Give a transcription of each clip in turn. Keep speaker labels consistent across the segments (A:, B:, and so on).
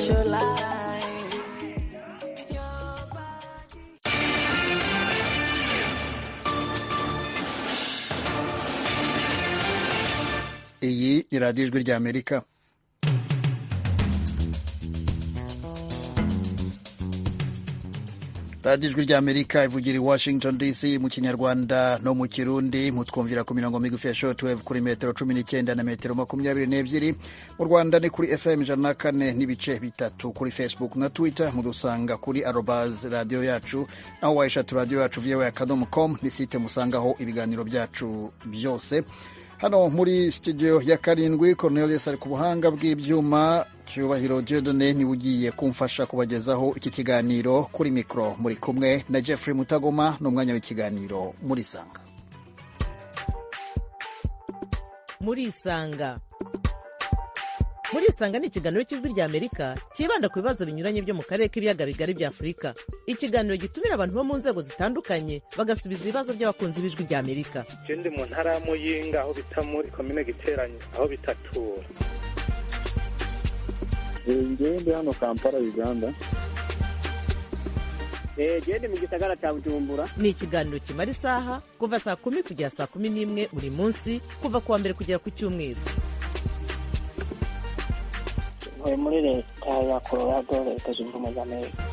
A: your life.
B: Iyi ni radiyo ijwi ry'Amerika. radiyo ijwi ry'Amerika ivugira i Washington DC mu kinyarwanda no mu kirundi. Mutwumvira ku mirongo migufi ya shortwave kuri metero 19 na metero 22. Mu Rwanda ni kuri FM 104 n'ibice bitatu. Kuri Facebook na Twitter mudusanga kuri @radio yacu, naho wayishatu radio yacu voa.com ni site musangaho ibiganiro byacu byose. Hano muri studio ya karindwi Cornelius ari ku buhanga bw'ibyuma, Cyubahiro Dieudonné ni ugiye kumfasha kubagezaho iki kiganiro. Kuri mikro muri kumwe na Jeffrey Mutagoma, n'umwanya w'ikiganiro muri Sanga.
C: Muri Sanga ni ikiganiro cy'ijwi ry'Amerika kibanda ku bibazo binyuranye byo mu karere k'ibiyaga bigari bya Afurika. Ikiganiro gitumira abantu bo mu nzego zitandukanye bagasubiza ibibazo by'abakunzi b'ijwi ry'Amerika.
D: Je ndi mu ntara ya Muyinga aho bita muri commune Giteranyi aho bitatura.
E: Ndi hano Kampala, Uganda.
F: Ndi mu gisagara cya Bujumbura.
C: Ni ikiganiro kimara isaha kuva saa 10 kugera saa 11 buri munsi, kuva kuwa mbere kugera ku cyumweru.
F: Muri leta ya Colorado, leta zunze ubumwe za Amerika.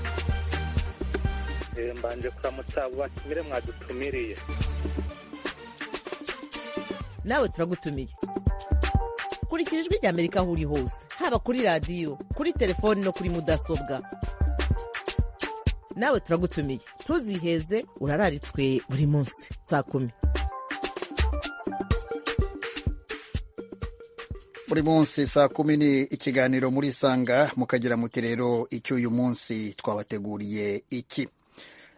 D: Mbanje kuramutsa batumire mwadutumiriye.
C: Nawe turagutumiye. Kurikira ijwi ry'Amerika aho uri hose, haba kuri radio, kuri telefoni no kuri mudasobwa. Nawe turagutumiye, ntuziheze, urararitswe buri munsi saa 10.
B: Buri munsi saa 10 ni ikiganiro muri Sanga. Mukagira muti rero icyo uyu munsi twabateguriye iki.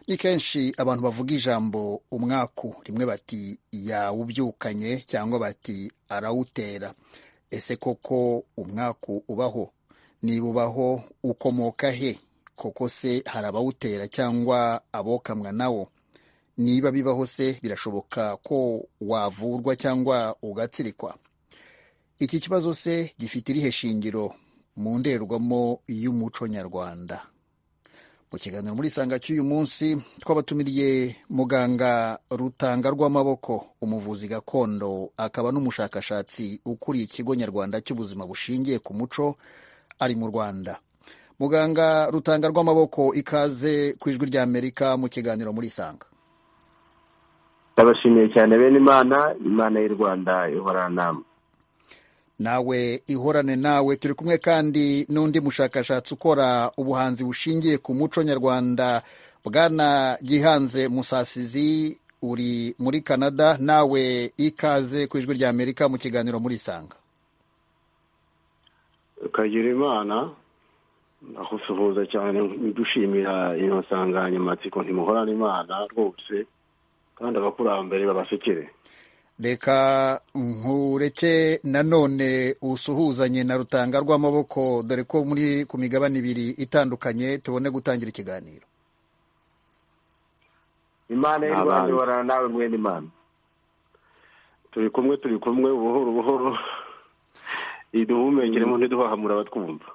B: Ni kenshi abantu bavuga ijambo umwaku, rimwe bati yawubyukanye cyangwa bati arawutera. Ese koko umwaku ubaho? Niba ubaho ukomoka he? Koko se hari abawutera cyangwa abokamwa nawo? Niba bibaho se birashoboka ko wavurwa cyangwa ugatsirikwa? Iki kibazo se gifite irihe shingiro mu ndorerwamo y'umuco nyarwanda? Mu kiganiro muri Sanga cy'uyu munsi twabatumiriye muganga Rutangarwamaboko, umuvuzi gakondo akaba n'umushakashatsi ukuriye ikigo nyarwanda cy'ubuzima bushingiye ku muco, ari mu Rwanda. Muganga Rutangarwamaboko, ikaze ku ijwi ry'Amerika mu kiganiro muri Sanga.
E: Ndabashimiye cyane bene Imana y'u Rwanda ihorana namwe.
B: Nawe ihorane nawe. Turi kumwe kandi n'undi mushakashatsi ukora ubuhanzi bushingiye ku muco nyarwanda, Bwana Gihanze Musasizi, uri muri Canada. Nawe ikaze ku ijwi ry'Amerika mu kiganiro muri Sanga.
E: Kagira Imana nahusuhuza cyane, dushimira iyo nsanganyamatsiko ntimuhorana Imana rwose kandi abakurambere babasekere.
B: Reka nkureke nanone usuhuzanye na Rutangarwamaboko, dore ko muri ku migabane ibiri itandukanye, tubone gutangira ikiganiro.
E: Imana y'u Rwanda ihorana nawe mwene Imana. Turi kumwe buhoro iduhumekere mu ntiduhahamura abatwumva.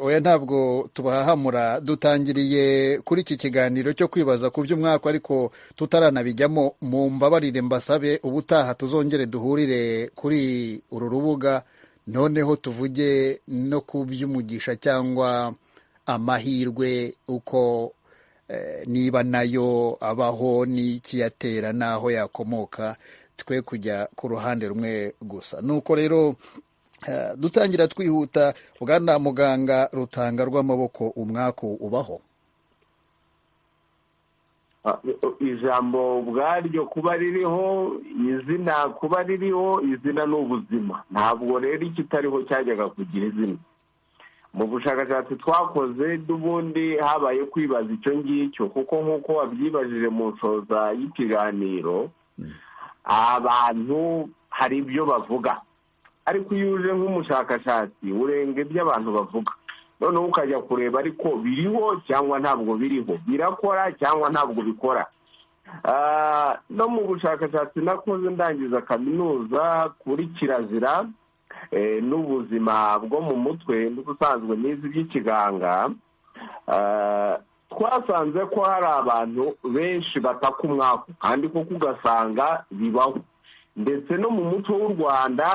B: Oya ntabwo tubahahamura. Dutangiriye kuri iki kiganiro cyo kwibaza ku by'umwaka, ariko tutaranabijyamo, mu mbabarire mbasabe ubutaha tuzongere duhurire kuri uru rubuga, noneho tuvuge no ku by'umugisha cyangwa amahirwe, uko niba nayo abaho n'ikiyatera n'aho yakomoka, twe kujya ku ruhande rumwe gusa. Nuko rero dutangira twihuta. Bwana muganga Rutangarwamaboko, umwaku ubaho?
E: Ijambo ubwaryo kuba ririho, izina kuba ririho, izina n'ubuzima. Ntabwo rero ikitariho cyajyaga kugira izina. Mu bushakashatsi twakoze n'ubundi habaye kwibaza icyo ngicyo, kuko nk'uko wabyibajije mu nsoza y'ikiganiro, abantu hari ibyo bavuga, ariko iyo uje nk'umushakashatsi urenga ibyo abantu bavuga, noneho ukajya kureba ariko biriho cyangwa ntabwo biriho, birakora cyangwa ntabwo bikora. No mu bushakashatsi nakoze ndangiza kaminuza kuri kirazira, n'ubuzima bwo mu mutwe n'ubusanzwe n'izi by'ikiganga, twasanze ko hari abantu benshi bataka umwaku kandi koko ugasanga bibaho, ndetse no mu muco w'u Rwanda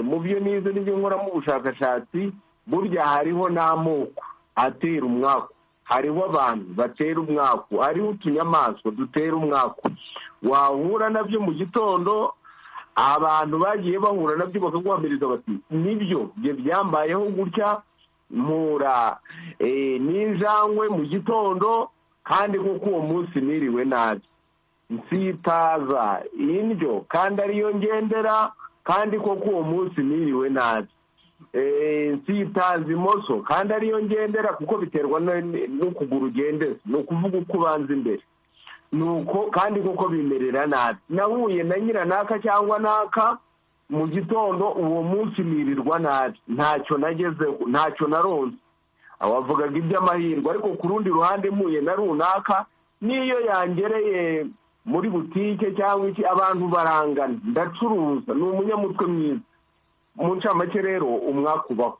E: mu byo nize n'ibyo nkoramo ubushakashatsi, burya hariho n'amoko atera umwaku, hariho abantu batera umwaku, hariho utunyamaswa dutera umwaku. Wahura nabyo mu gitondo, abantu bagiye bahura nabyo bakaguhamiriza bati nibyo bye byambayeho gutya, mpura n'injangwe mu gitondo kandi kuko uwo munsi niriwe nabi, nsitaza indyo kandi ariyo ngendera kandi koko uwo munsi niriwe nabi, nsitaza imoso kandi ariyo ngendera kuko biterwa n'ukuguru ugendeza, ni ukuvuga uko ubanza imbere, nuko kandi koko bimerera nabi. Nahuye na nyiranaka cyangwa naka mu gitondo, uwo munsi nirirwa nabi, ntacyo nagezeho, ntacyo naronse. Abavugaga iby'amahirwe, ariko ku rundi ruhande mpuye na runaka, niyo yangereye muri butike cyangwa iki, abantu barangana, ndacuruza, ni umunyamutwe mwiza. Mu ncamake rero umwaka ubaho.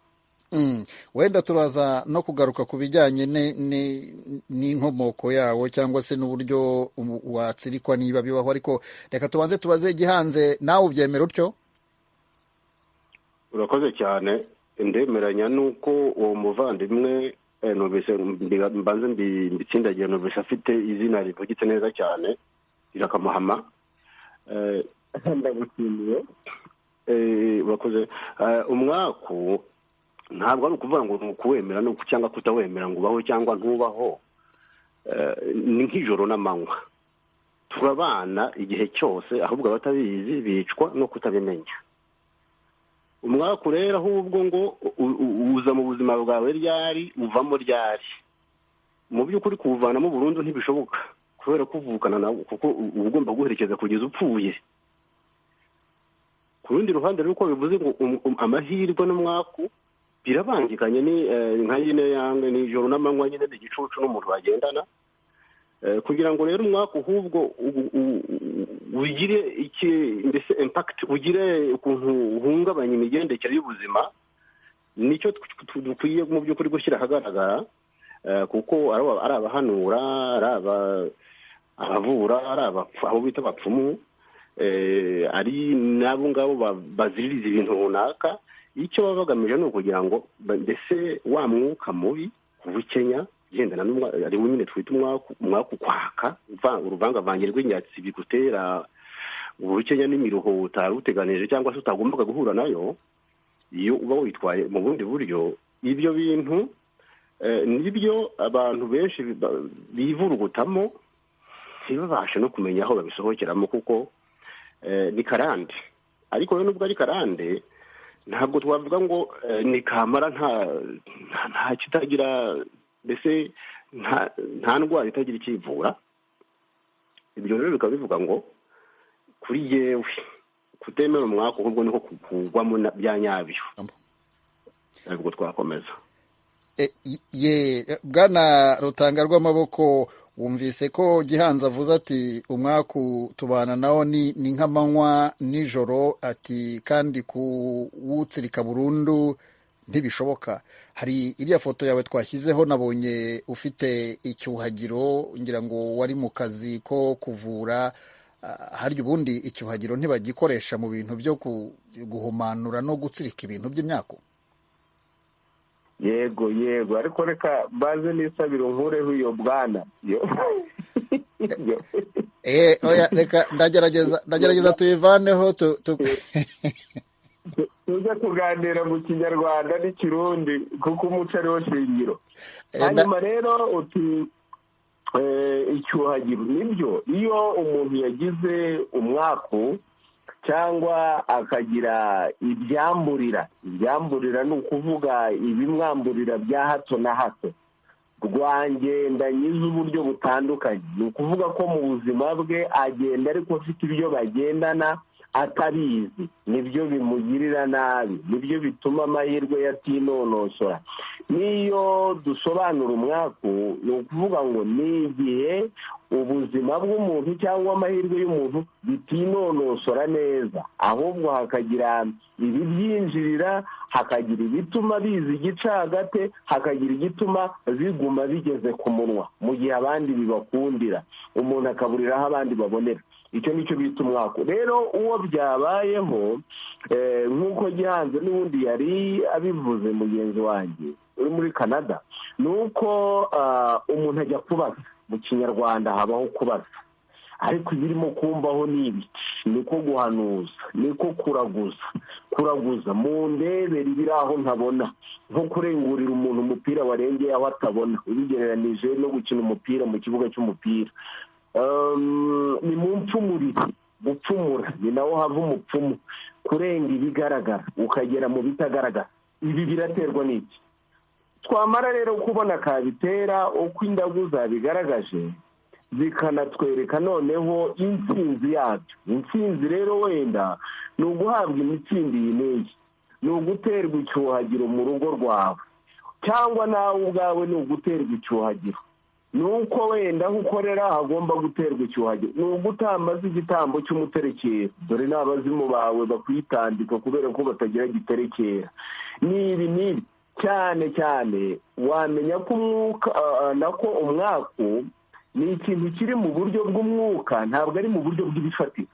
B: Wenda turaza no kugaruka ku bijyanye n'inkomoko yawo cyangwa se n'uburyo watsirikwa niba bibaho, ariko reka tubanze tubaze Gihanze, nawe ubyemera utyo?
A: Urakoze cyane, ndemeranya nuko uwo muvandimwe mbanze mbitsindagiye, numvise afite izina rivugitse neza cyane, irakamuhama.
E: Ndagushimiye.
A: Urakoze. Umwaku ntabwo ari ukuvuga ngo ni ukuwemera cyangwa kutawemera ngo ubaho cyangwa ntubaho, ni nk'ijoro n'amanywa, turabana igihe cyose, ahubwo abatabizi bicwa no kutabimenya. Umwaku rero ahubwo ngo uza mu buzima bwawe ryari, uvamo ryari. Mu by'ukuri kuwuvanamo burundu ntibishoboka, kubera ko uvukana nawe, kuko uba ugomba guherekeza kugeza upfuye. Ku rundi ruhande rero uko bivuze ngo amahirwe n'umwaku birabangikanye, ni nka nyine yange n'ijoro n'amanywa, nyine n'igicucu n'umuntu bagendana. Kugira ngo rero umwaka ahubwo ugire iki, mbese impact, ugire ukuntu uhungabanya imigendekere y'ubuzima, nicyo dukwiye mu by'ukuri gushyira ahagaragara, kuko ari abahanura, ari abavura, ari abo bita abapfumu, ari n'abo ngabo baziririza ibintu runaka. Icyo baba bagamije ni ukugira ngo mbese wa mwuka mubi ubukenya gendana ari nyine twita umwaku kwaka, uruvangavange rw'inyatsi bigutera ubukenya n'imiruho utari uteganije cyangwa se utagombaga guhura nayo, iyo uba witwaye mu bundi buryo. Ibyo bintu nibyo abantu benshi bivurugutamo, ntibabashe no kumenya aho babisohokeramo, kuko ni karande. Ariko rero nubwo ari karande, ntabwo twavuga ngo ni kamara, nta kitagira, mbese nta ndwara itagira ikivura. Ibyo rero bikaba bivuga ngo kuri yewe kutemera umwaka ahubwo niko kugwamo bya nyabyo. Ntabwo twakomeza.
B: Bwana Rutanga rw'amaboko, wumvise ko Gihanze avuze ati umwaku tubana nawo ni nk'amanywa nijoro, ati kandi kuwutsirika burundu ntibishoboka. Hari iriya foto yawe twashyizeho, nabonye ufite icyuhagiro, ngira ngo wari mu kazi ko kuvura. Harya ubundi icyuhagiro ntibagikoresha mu bintu byo guhumanura no gutsirika ibintu by'imyaku?
E: Yego, ariko reka baze nisabira nkureho iyo bwana.
B: Oya, reka ndagerageza tuyivaneho
E: tuze kuganira mu Kinyarwanda n'Ikirundi, kuko umuco ariwo shingiro. Hanyuma rero icyuhagiro nibyo, iyo umuntu yagize umwaku cyangwa akagira ibyamburira ni ukuvuga ibimwamburira bya hato na hato, rwangenda z'uburyo butandukanye. Ni ukuvuga ko mu buzima bwe agenda ariko afite ibyo bagendana, atabizi nibyo bimugirira nabi, nibyo bituma amahirwe yatinonosora. n'iyo dusobanura umwaku ni ukuvuga ngo ni igihe ubuzima bw'umuntu cyangwa amahirwe y'umuntu bitinonosora neza, ahubwo hakagira ibibyinjirira, hakagira ibituma biza igicagate, hakagira igituma biguma bigeze ku munwa mu gihe abandi bibakundira, umuntu akaburira aho abandi babonera. icyo nicyo bita umwaku. Rero uwo byabayeho nk'uko Gihanze n'ubundi yari abivuze mugenzi wanjye uri muri Canada, ni uko umuntu ajya kubaza. Mu kinyarwanda habaho kubaza, ariko ibirimo kumbaho ni ibiki, niko guhanuza, niko kuraguza mu ndebere ibiri aho ntabona, nko kurengurira umuntu umupira warengeye aho atabona, ubigereranije no gukina umupira mu kibuga cy'umupira. Ni mu mpfumurire, gupfumura ni naho hava umupfumu, kurenga ibigaragara ukagera mu bitagaragara. Ibi biraterwa n'iki? Twamara rero kubona kabitera uko indagu zabigaragaje, zikanatwereka noneho intsinzi yabyo. Intsinzi rero wenda ni uguhabwa imitsindi yineye, ni uguterwa icyuhagiro mu rugo rwawe, cyangwa nawe ubwawe ni uguterwa icyuhagiro. Ni uko wenda aho ukorera hagomba guterwa icyuhagiro, ni ugutamaza igitambo cy'umuterekera, dore n'abazimu bawe bakwitandika kubera ko batagira giterekera. N'ibi cyane cyane wamenya ko umwaku ni ikintu kiri mu buryo bw'umwuka, ntabwo ari mu buryo bw'ibifatika.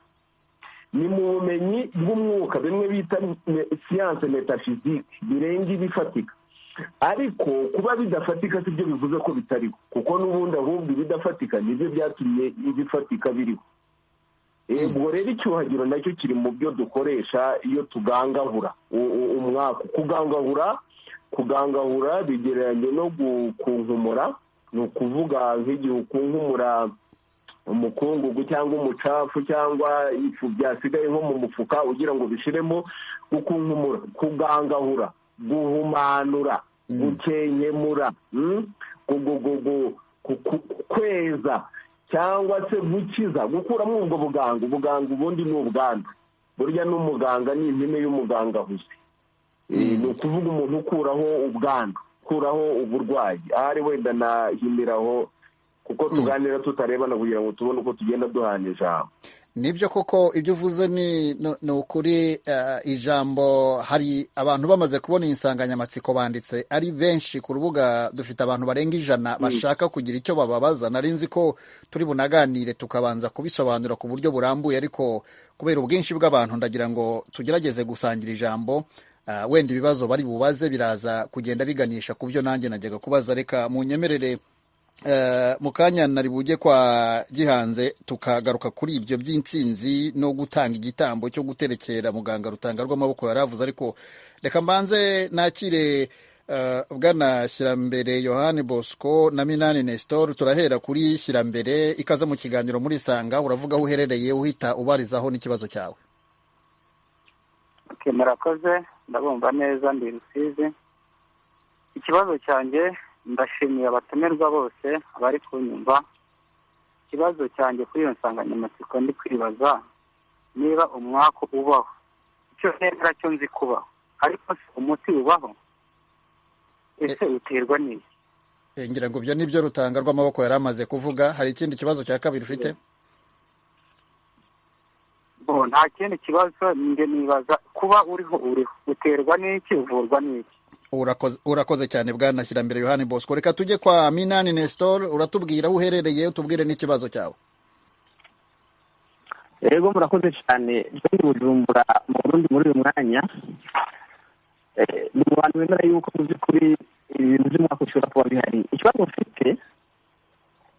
E: Ni mu bumenyi bw'umwuka, bimwe bita siyanse metafizike, birenga ibifatika. Ariko kuba bidafatika si byo bivuze ko bitariho, kuko n'ubundi ahubwo ibidafatika nibyo byatumye ibifatika biriho. Ubwo rero icyuhagiro nacyo kiri mu byo dukoresha iyo tugangahura umwaku. Kugangahura bigereranye no gukunkumura, ni ukuvuga nk'igihe ukunkumura umukungugu cyangwa umucafu cyangwa ifu byasigaye nko mu mufuka ugira ngo bishiremo. Gukunkumura, kugangahura, guhumanura, gukenyemura, kweza cyangwa se gukiza, gukuramo ubwo buganga. Ubuganga ubundi ni ubwandu, burya n'umuganga ni impine y'umugangahuzi. Ni ukuvuga umuntu ukuraho ubwandu, ukuraho uburwayi. Ahari wenda nahimiraho kuko tuganira tutarebana kugira ngo tubone uko tugenda duhana ijambo.
B: Nibyo koko ibyo uvuze ni ukuri. Ijambo, hari abantu bamaze kubona insanganyamatsiko banditse ari benshi ku rubuga, dufite abantu barenga 100 bashaka kugira icyo bababaza. Nari nzi ko turi bunaganire tukabanza kubisobanura ku buryo burambuye, ariko kubera ubwinshi bw'abantu ndagira ngo tugerageze gusangira ijambo. Wenda ibibazo bari bubaze biraza kugenda biganisha ku byo nanjye najyaga kubaza. Reka munyemerere mu kanya nari bujye kwa Gihanze tukagaruka kuri ibyo by'intsinzi no gutanga igitambo cyo guterekera muganga Rutanga rw'amaboko yaravuze. Ariko reka mbanze nakire bwana Shyirambere Yohani Bosco na Minani Nestor. Turahera kuri Shyirambere, ikaze mu kiganiro muri Sanga. Uravuga aho uherereye, uhita ubarizaho n'ikibazo cyawe.
F: Murakoze, ndabumva neza, ndi Rusizi. Ikibazo cyanjye, ndashimiye abatumirwa bose abari kunyumva. Ikibazo cyanjye kuri iyo nsanganyamatsiko ndi kwibaza niba umwaku ubaho. Icyo nemera cyo nzi kubaho, ariko umuti ubaho, ese uterwa n'iki?
B: Ngira ngo ibyo nibyo Rutanga rw'amaboko yari amaze kuvuga. Hari ikindi kibazo cya kabiri ufite?
F: Nta kindi kibazo, njye nibaza kuba uriho uterwa n'iki, uvurwa n'iki?
B: Urakoze cyane bwana Shyirambere Yohani Bosco. Reka tujye kwa Minani Nestor, uratubwira aho uherereye, utubwire n'ikibazo cyawe.
G: Yego, murakoze cyane. Ndi Bujumbura mu Burundi muri uyu mwanya. Ni mu bantu bemera yuko mu by'ukuri ibintu by'umwaka ushobora kuba bihari. Ikibazo mfite,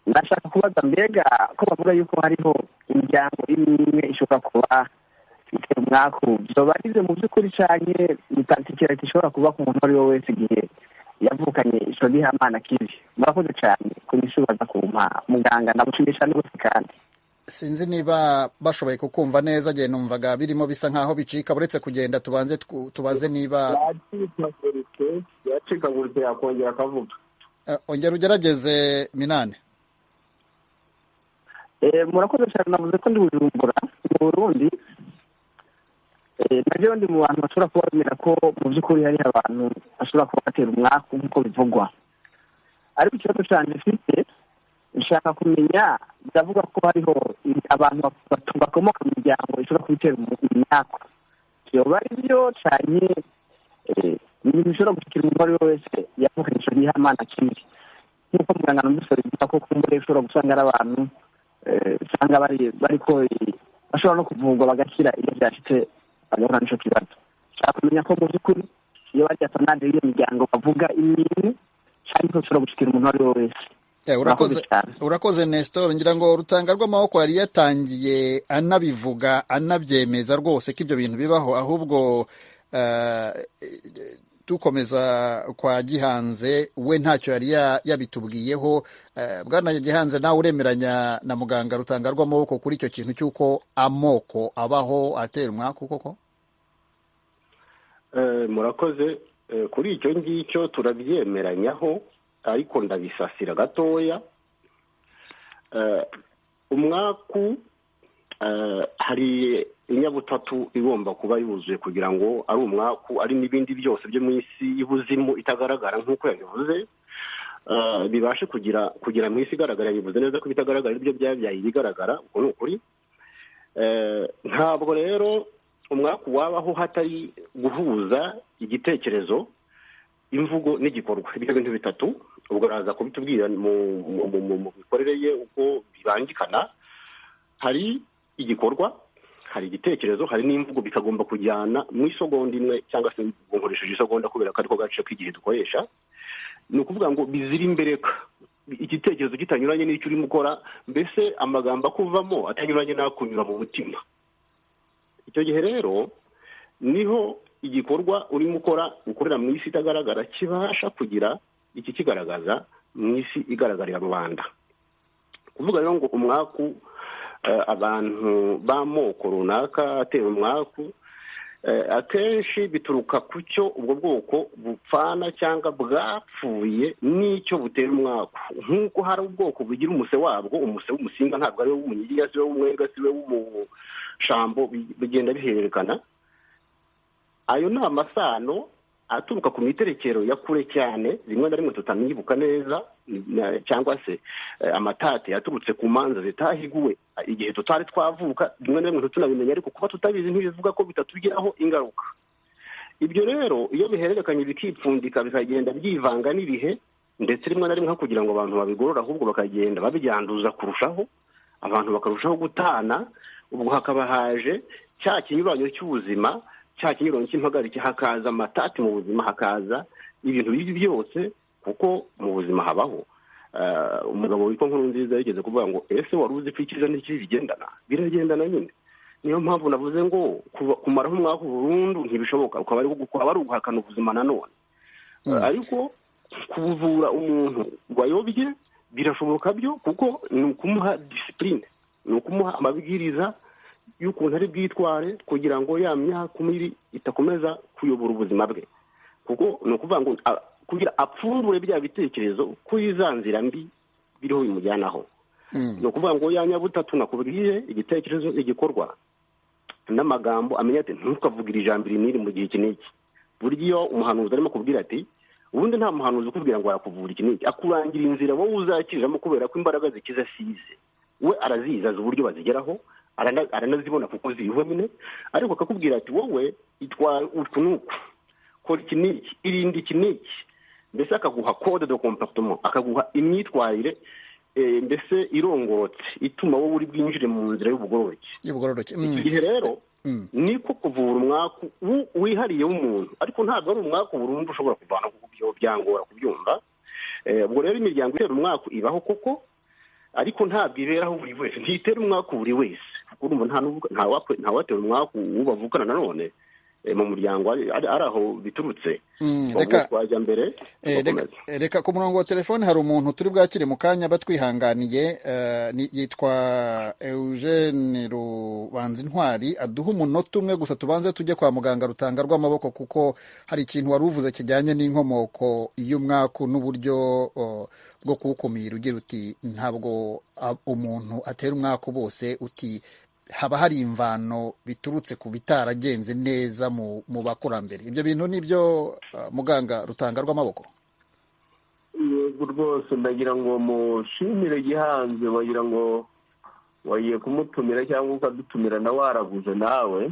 G: ndashaka kubaza, mbega ko bavuga yuko hariho imiryango imwe ishobora kuba ifite umwaku, byoba ari byo mu by'ukuri cyane bitantikira ishobora kuba ku muntu ari we wese igihe yavukanye ico gihamana kibi? Murakoze cyane kunyishubaza kumpa muganga, ndamushimisha n'ubusi kandi
B: sinzi niba bashoboye kukumva neza. Gihe numvaga birimo bisa nkaho bicika, buretse kugenda tubanze tubaze niba
E: yacikaguritse yakongera akavuga.
B: Ongera ugerageze Minani.
G: Murakoze cyane. Navuze ko ndi Bujumbura mu Burundi. nabyo ndi mu bantu bashobora kuba bemera ko mu by'ukuri hari abantu bashobora kuba batera umwaku nk'uko bivugwa, ariko ikibazo cyane mfite nshaka kumenya, ndavuga ko hariho abantu bakomoka mu miryango ishobora kubitera imyaku, yoba ari byo cyane ni ibintu bishobora gushyikira umuntu uwo ari we wese yavukanye icyo gihamana kiri, nk'uko muganga n'umusore bivuga ko kumbure ushobora gusanga ari abantu usanga bariko bashobora no kuvurwa bagakira iyo byashyitse bagahura n'icyo kibazo. nshaka kumenya ko mu by'ukuri iyo barya sanade y'iyo miryango bavuga ibintu cyangwa bishobora gushyikira umuntu uwo ari we wese.
B: Urakoze Nestor, ngira ngo Rutanga rw'amaboko yari yatangiye anabivuga anabyemeza rwose ko ibyo bintu bibaho, ahubwo dukomeza kwa Gihanze we ntacyo yari yabitubwiyeho. Bwana Gihanze, nawe uremeranya na muganga Rutanga rw'amaboko kuri icyo kintu cy'uko amoko abaho atera umwaku koko?
A: Murakoze. Kuri icyo ngicyo turabyemeranyaho, ariko ndabisasira gatoya. Umwaku hari inyabutatu igomba kuba yuzuye kugira ngo ari umwaku, ari n'ibindi byose byo mu isi y'ubuzimu itagaragara nk'uko yabivuze bibashe kugira mu isi igaragara. Bivuze neza ko bitagaragara ibyo byabyaye ibigaragara, uko ni ukuri. Ntabwo rero umwaku wabaho hatari guhuza igitekerezo, imvugo n'igikorwa. Ibyo bintu bitatu ubwo araza kubitubwira mu mikorere ye uko bibangikana. Hari igikorwa, hari igitekerezo, hari n'imvugo, bikagomba kujyana mu isogonda imwe, cyangwa se nkoresheje isogonda kubera ko ariko gace k'igihe dukoresha. Ni ukuvuga ngo bizira imbereka, igitekerezo kitanyuranye n'icyo urimo ukora, mbese amagambo akuvamo atanyuranye n'akunyura mu mutima. Icyo gihe rero niho igikorwa urimo ukorera mu isi itagaragara kibasha kugira iki kigaragaza mu isi igaragarira rubanda. Kuvuga rero ngo umwaku, abantu b'amoko runaka atera umwaku, akenshi bituruka ku cyo ubwo bwoko bupfana cyangwa bwapfuye n'icyo butera umwaku. Nk'uko hari ubwoko bugira umuse wabwo, umuse w'umusinga ntabwo ari we w'umunyiginya, si we w'umwega, si we w'umushambo, bigenda bihererekana. Ayo ni amasano aturuka ku miterekero ya kure cyane, rimwe na rimwe tutanibuka neza, cyangwa se amatate yaturutse ku manza zitahiguwe igihe tutari twavuka, rimwe na rimwe tutanabimenya, ariko kuba tutabizi ntibivuga ko bitatugiraho ingaruka. Ibyo rero iyo bihererekanye bikipfundika bikagenda byivanga n'ibihe, ndetse rimwe na rimwe kugira ngo abantu babigorora, ahubwo bakagenda babyanduza kurushaho, abantu bakarushaho gutana. Ubwo hakaba haje cya kinyuranyo cy'ubuzima, cya kinyuranyo cy'impagarike, hakaza amatati mu buzima, hakaza ibintu bibi byose, kuko mu buzima habaho. Umugabo witwa Nkurunziza yigeze kuvuga ngo ese wari uzi ko icyiza n'ikibi bigendana? Biragendana nyine. Niyo mpamvu navuze ngo kumaraho umwaka burundu ntibishoboka, ukaba ari uguhakana ubuzima nanone. Ariko kuvura umuntu wayobye birashoboka byo, kuko ni ukumuha disipurine, ni ukumuha amabwiriza y'ukuntu ari bwitware kugira ngo ya myaka itakomeza kuyobora ubuzima bwe. Kuko ni ukuvuga ngo kugira apfundure bya bitekerezo kuri za nzira mbi biriho bimujyanaho. Ni ukuvuga ngo ya nyabutatu nakubwiye, igitekerezo, igikorwa n'amagambo, amenya ati ntukavugire ijambo iri mu gihe iki n'iki. Burya iyo umuhanuzi arimo kubwira ati, ubundi nta muhanuzi ukubwira ngo arakuvura iki n'iki, akurangira inzira wowe uzakiriramo, kubera ko imbaraga zikiza size. We arazizi, azi uburyo bazigeraho, aranazibona kuko ziriho nyine, ariko akakubwira ati wowe itwara uku n'uku, kora iki n'iki, irinde iki n'iki. Mbese akaguha code de comportement, akaguha imyitwarire mbese irongorotse, ituma wowe uri bwinjire mu nzira y'ubugororoke. Iki gihe rero niko kuvura umwaku wihariye w'umuntu, ariko ntabwo ari umwaku burundu ushobora kuvana, kuko byo byangora kubyumva. Ubwo rero imiryango itera umwaku ibaho koko, ariko ntabwo iberaho buri wese, ntitera umwaku buri wese, kuko ntawatera umwaku uwo bavukana nanone mu muryango ari aho biturutse. Twajya mbere.
B: Reka ku murongo wa telefone hari umuntu turi bwakire mu kanya batwihanganiye, yitwa Eugene Rubanzintwari. Aduha umunota umwe gusa tubanze tujye kwa muganga Rutanga rw'amaboko, kuko hari ikintu wari uvuze kijyanye n'inkomoko y'umwaku n'uburyo bwo kuwukumira. Ugira uti ntabwo umuntu atera umwaku bose, uti haba hari imvano biturutse ku bitaragenze neza mu bakurambere. Ibyo bintu nibyo muganga Rutanga rw'amaboko?
E: Yego rwose, ndagira ngo mushimire Gihanze, wagira ngo wagiye kumutumira cyangwa ukadutumira na waraguze nawe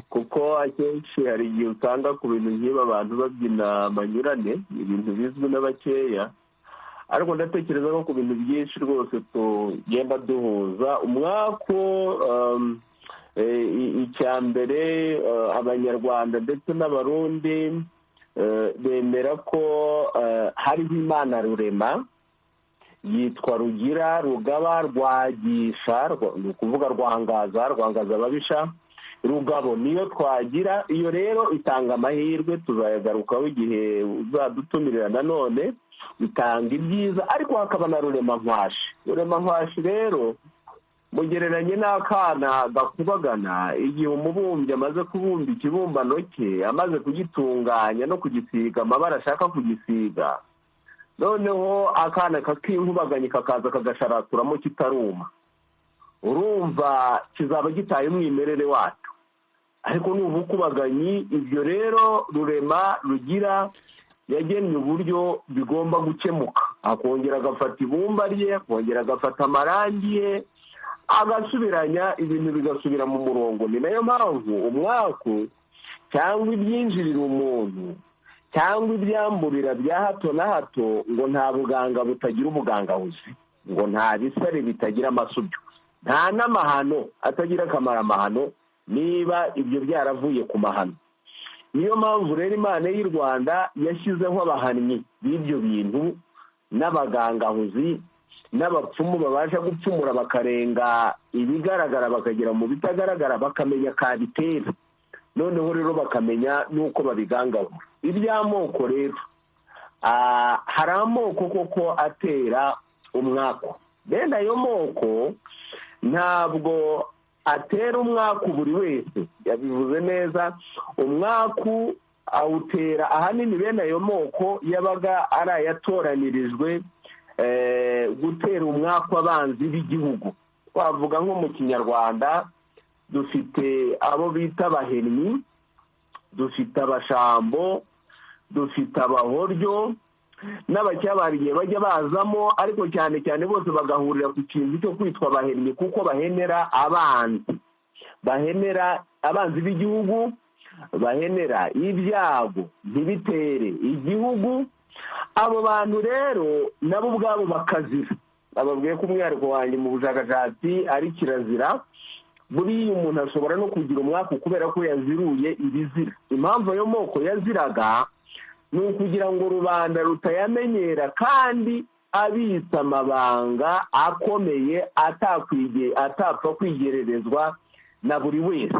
E: kuko akenshi hari igihe usanga ku bintu nk'ibi abantu babyina amanyurane, ibintu bizwi n'abakeya, ariko ndatekereza ko ku bintu byinshi rwose tugenda duhuza. umwaku icya mbere abanyarwanda ndetse n'abarundi bemera ko hariho Imana rurema yitwa Rugira, Rugaba, Rwagisha, ni ukuvuga Rwangaza ababisha, Rugabo niyo twagira. iyo rero itanga amahirwe, tuzayagarukaho igihe uzadutumirira nanone, itanga ibyiza, ariko hakaba na Rurema-nkwashi. Rurema-nkwashi rero mugereranye n'akana gakubagana, igihe umubumbyi amaze kubumba ikibumbano cye, amaze kugitunganya no kugisiga amabara ashaka kugisiga, noneho akana kakinkubaganye kakaza kagasharaturamo kitaruma, urumva kizaba gitaye umwimerere wacyo. ariko ni ubukubaganyi. ibyo rero Rurema Rugira yagennye uburyo bigomba gukemuka, akongera agafata ibumba rye, akongera agafata amarangi ye, agasubiranya ibintu bigasubira mu murongo. ni nayo mpamvu umwaku cyangwa ibyinjirira umuntu cyangwa ibyamburira bya hato na hato, ngo nta buganga butagira ubugangabuzi, ngo nta bisare bitagira amasubyo, nta n'amahano atagira akamaro amahano, niba ibyo byaravuye ku mahano. niyo mpamvu rero Imana y'u Rwanda yashyizeho abahannyi b'ibyo bintu n'abagangahuzi n'abapfumu babasha gupfumura bakarenga ibigaragara bakagera mu bitagaragara, bakamenya kabitera, noneho rero bakamenya n'uko babigangahura. iby'amoko rero, hari amoko koko atera umwaku. bene ayo moko ntabwo atera umwaku buri wese, yabivuze neza. umwaku awutera ahanini bene ayo moko yabaga ari ayatoranirijwe gutera umwaku abanzi b'igihugu. twavuga nko mu Kinyarwanda dufite abo bita abahennyi, dufite abashambo, dufite abahoryo n'abacyabariye bajya bazamo, ariko cyane cyane bose bagahurira ku kintu cyo kwitwa abahennyi, kuko bahenera abanzi, bahenera abanzi b'igihugu, bahenera ibyago ntibitere igihugu. abo bantu rero nabo ubwabo bakazira. bababwiye ko umwihariko wanjye mu bushakashatsi ari kirazira. buriya umuntu ashobora no kugira umwaku kubera ko yaziruye ibizira. impamvu ayo moko yaziraga ni ukugira ngo rubanda rutayamenyera, kandi abitsa amabanga akomeye atapfa kwigererezwa na buri wese.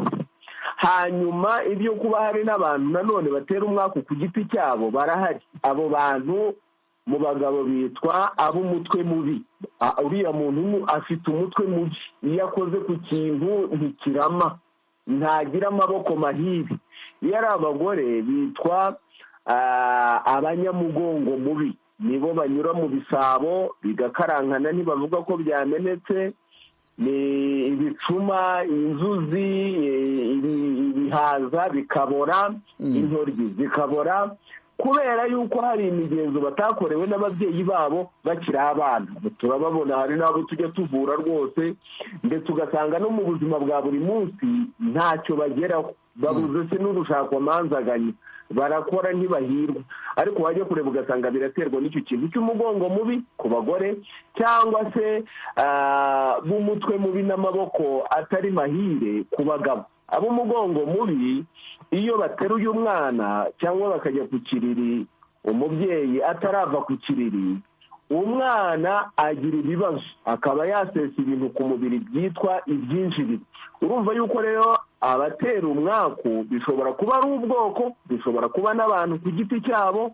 E: hanyuma ibyo kuba hari n'abantu nanone batera umwaku ku giti cyabo barahari. abo bantu mu bagabo bitwa ab'umutwe mubi. uriya muntu afite umutwe mubi, iyo akoze ku kintu ntikirama, ntagira amaboko mahiri. iyo ari abagore bitwa abanyamugongo mubi, nibo banyura mu bisabo bigakarankana ntibavuga ko byamenetse. ni ibicuma, inzuzi, ibihaza bikabora, intoryi zikabora, kubera yuko hari imigenzo batakorewe n'ababyeyi babo bakiri abana. turababona, hari n'abo tujya tuvura rwose, ndetse ugasanga no mu buzima bwa buri munsi ntacyo bageraho, babuze se n'urushakwamanzaganya, barakora ntibahirwa. ariko wajya kureba ugasanga biraterwa n'icyo kintu cy'umugongo mubi ku bagore, cyangwa se b'umutwe mubi n'amaboko atari mahire ku bagabo. ab'umugongo mubi iyo bateruye umwana cyangwa bakajya ku kiriri, umubyeyi atarava ku kiriri, umwana agira ibibazo, akaba yasesa ibintu ku mubiri byitwa ibyinjiriro. urumva yuko rero abatera umwaku bishobora kuba ari ubwoko, bishobora kuba n'abantu ku giti cyabo,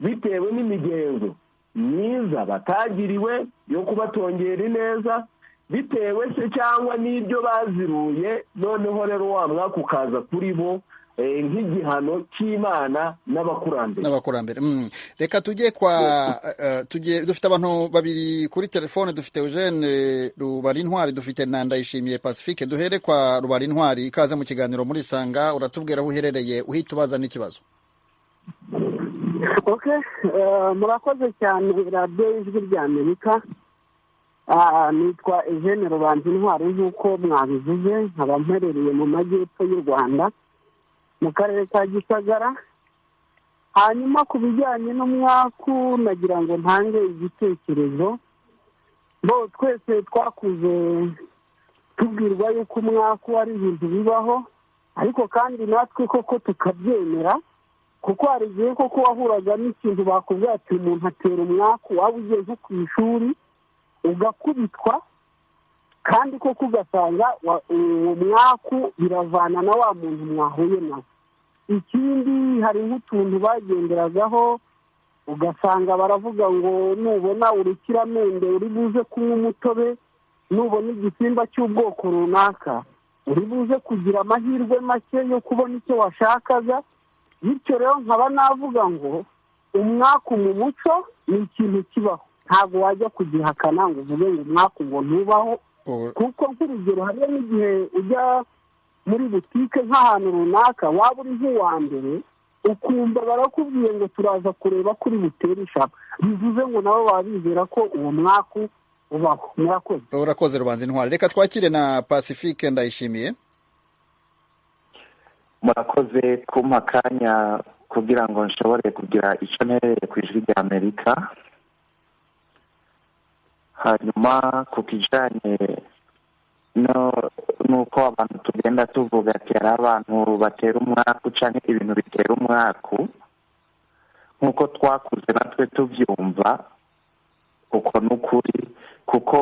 E: bitewe n'imigenzo myiza batagiriwe yo kubatongera ineza, bitewe se cyangwa n'ibyo baziruye. noneho rero wa mwaka ukaza kuri bo, nk'igihano cy'Imana n'abakurambere.
B: Reka tujye dufite abantu babiri kuri telefone. Dufite Eugene Rubarintwari, dufite na Ndayishimiye Pacifique. Duhere kwa Rubarintwari, ikaze mu kiganiro muri Sanga. Uratubwira aho uherereye, uhita ubaza n'ikibazo.
H: Murakoze cyane radiyo y'Ijwi ry'Amerika. Nitwa Eugene Rubarintwari nk'uko mwabivuze, nkaba mperereye mu majyepfo y'u Rwanda mu karere ka Gisagara. Hanyuma ku bijyanye n'umwaku nagira ngo ntange igitekerezo. Twese twakuze tubwirwa yuko umwaku ari ibintu bibaho, ariko kandi natwe koko tukabyemera, kuko hari igihe koko wahuraga n'ikintu bakubwira ati umuntu atera umwaku, waba ugiye nko ku ishuri ugakubitwa, kandi koko ugasanga uwo mwaku biravana na wa muntu mwahuye nawe. Ikindi hari nk'utuntu bagenderagaho, ugasanga baravuga ngo nubona urukiramende uri buze kunywa umutobe, nubona igisimba cy'ubwoko runaka uri buze kugira amahirwe make yo kubona icyo washakaga. Bityo rero nkaba navuga ngo umwaku mu muco ni ikintu kibaho, ntabwo wajya kugihakana ngo uvuge ngo umwaku ngo ntubaho, kuko nk'urugero hariyo n'igihe ujya muri butike nk'ahantu runaka, waba uri nk'uwa mbere ukumva barakubwiye ngo turaza kureba kuri butere ishaka, bivuze ngo nabo baba bizera ko uwo mwaku ubaho. Murakoze.
B: Urakoze Rubarintwari. Reka twakire na Pacifique Ndayishimiye.
I: Murakoze kumpa akanya kugira ngo nshobore kugira icyo ntereye ku Ijwi ry'Amerika. Hanyuma ku kijyanye nuko abantu tugenda tuvuga ati hari abantu batera umwaku cyangwa ibintu bitera umwaku, nk'uko twakuze natwe tubyumva, uko ni ukuri, kuko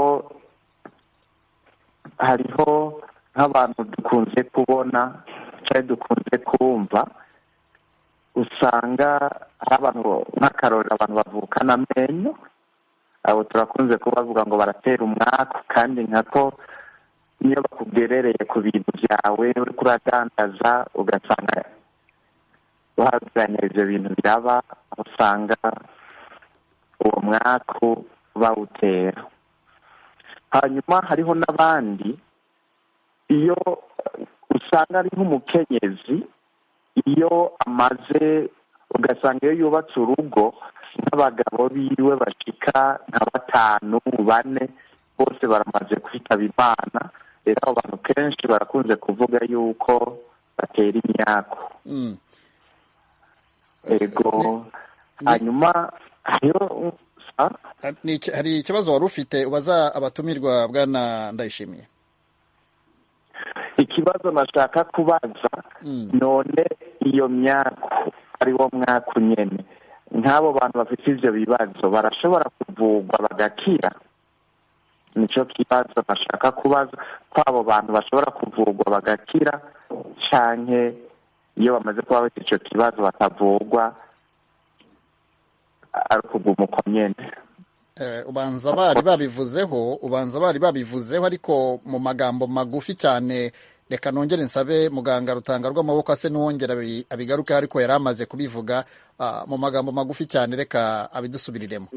I: hariho nk'abantu dukunze kubona cyangwa dukunze kumva, usanga hari abantu nk'akarorero, abantu bavukana amenyo, abo turakunze kubavuga ngo baratera umwaku, kandi nkako niyo bakugerereye ku bintu byawe uri kuradandaza ugasanga uhagiranye ibyo bintu biraba, usanga uwo mwaku bawutera. Hanyuma hariho n'abandi, iyo usanga ari nk'umukenyezi, iyo amaze ugasanga iyo yubatse urugo n'abagabo biwe bashika nka 5, 4 bose baramaze kwitaba Imana. Rero abo bantu kenshi barakunze kuvuga yuko batera imyaku. Ego. Hanyuma
B: hari ikibazo wari ufite ubaza abatumirwa Bwana Ndayishimiye?
I: Ikibazo nashaka kubaza, none iyo myaku ari wo mwaku nyene, nk'abo bantu bafite ivyo bibazo barashobora kuvugwa bagakira? Nico kibazo nashaka kubaza, ko abo bantu bashobora kuvugwa bagakira canke iyo bamaze kuba bafite ico kibazo bakavugwa ari kuguma uko nyene.
B: Ubanza bari babivuzeho ariko mu magambo magufi cyane. Reka nongere nsabe muganga Rutanga rw'amaboko ase n'uwongera abigaruke, ariko yari amaze kubivuga mu magambo magufi cyane, reka abidusubiriremo.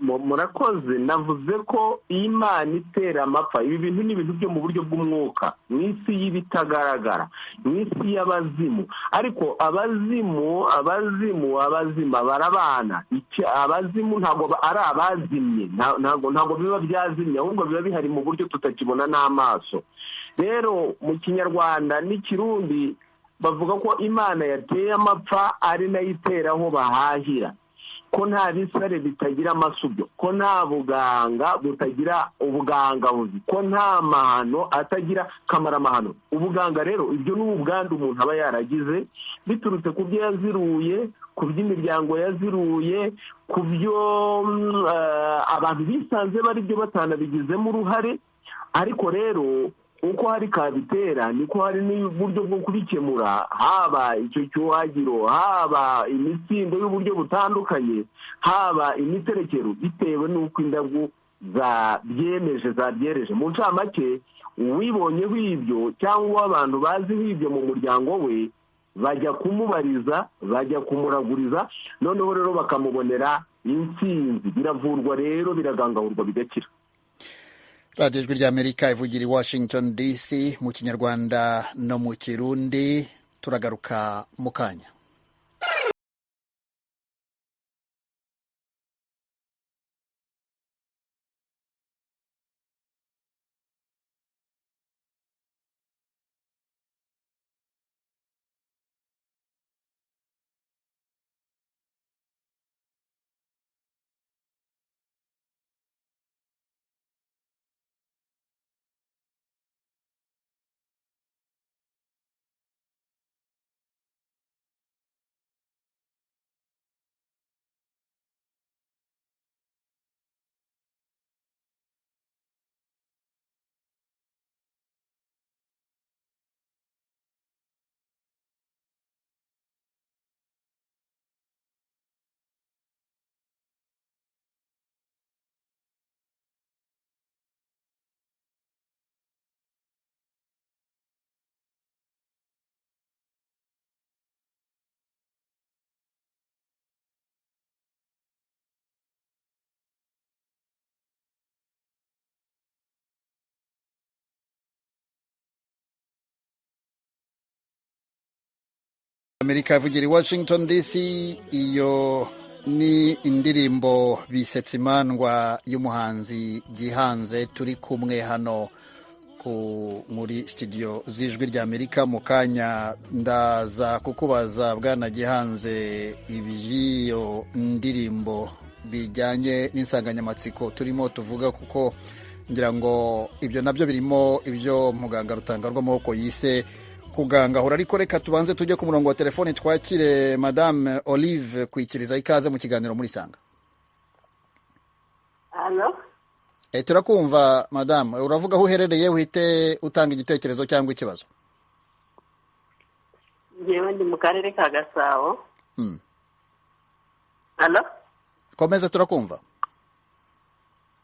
E: Murakoze. Navuze ko Imana itera amapfa, ibi bintu ni ibintu byo mu buryo bw'umwuka, mu isi y'ibitagaragara, mu isi y'abazimu. Ariko abazima barabana. Abazimu ntabwo ari abazimye, ntabwo biba byazimye, ahubwo biba bihari mu buryo tutakibona n'amaso. Rero mu Kinyarwanda n'Ikirundi bavuga ko Imana yateye amapfa ari nayo itera aho bahahira, ko nta bisare bitagira amasubyo, ko nta buganga butagira ubugangabuzi, ko nta mahano atagira kamaramahano. Ubuganga rero ibyo ni ubwandu umuntu aba yaragize biturutse ku byo yaziruye, ku by'imiryango yaziruye, ku byo abantu bisanze bari byo batanabigizemo uruhare. Ariko rero uko hari kabitera niko hari n'uburyo bwo kubikemura, haba icyo cyuhagiro, haba imitsindo y'uburyo butandukanye, haba imiterekero, bitewe n'uko indabyo zabyereje mu ncamake uwibonyeho ibyo cyangwa abantu baziho ibyo mu muryango we bajya kumubariza, bajya kumuraguriza, noneho rero bakamubonera intsinzi. Biravurwa rero, biragangahurwa bigakira.
B: radiyo ijwi ry'Amerika ivugira i Washington DC mu kinyarwanda no mu kirundi. Turagaruka mu kanya. Amerika ivugira i Washington DC. Iyo ni indirimbo bisetsa imandwa y'umuhanzi Gihanze turi kumwe hano muri studio z'ijwi ry'Amerika. Mu kanya ndaza kukubaza bwana Gihanze iby'iyo ndirimbo bijyanye n'insanganyamatsiko turimo tuvuga, kuko ngira ngo ibyo nabyo birimo ibyo muganga Rutanga rw'amaboko yise kugangahura. Ariko reka tubanze tujye ku murongo wa telefoni twakire Madame Olive Kwikiriza. Ikaze mu kiganiro muri Sanga.
J: Allo?
B: Turakumva Madame. Uravuga aho uherereye, uhite utanga igitekerezo cyangwa ikibazo.
J: Ngewe ndi mu karere ka Gasabo. Allo?
B: Komeza, turakumva.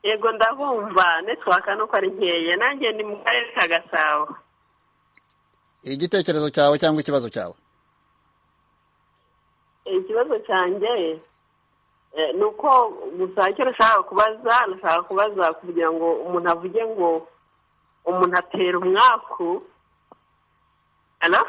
J: Yego ndabumva, network nuko ari nkeye. Nanjye ndi mu karere ka Gasabo.
B: Igitekerezo cyawe cyangwa ikibazo cyawe?
J: Ikibazo cyanjye nuko gusa icyo nashaka kubaza kugira ngo umuntu avuge ngo umuntu atera umwaku. Allo?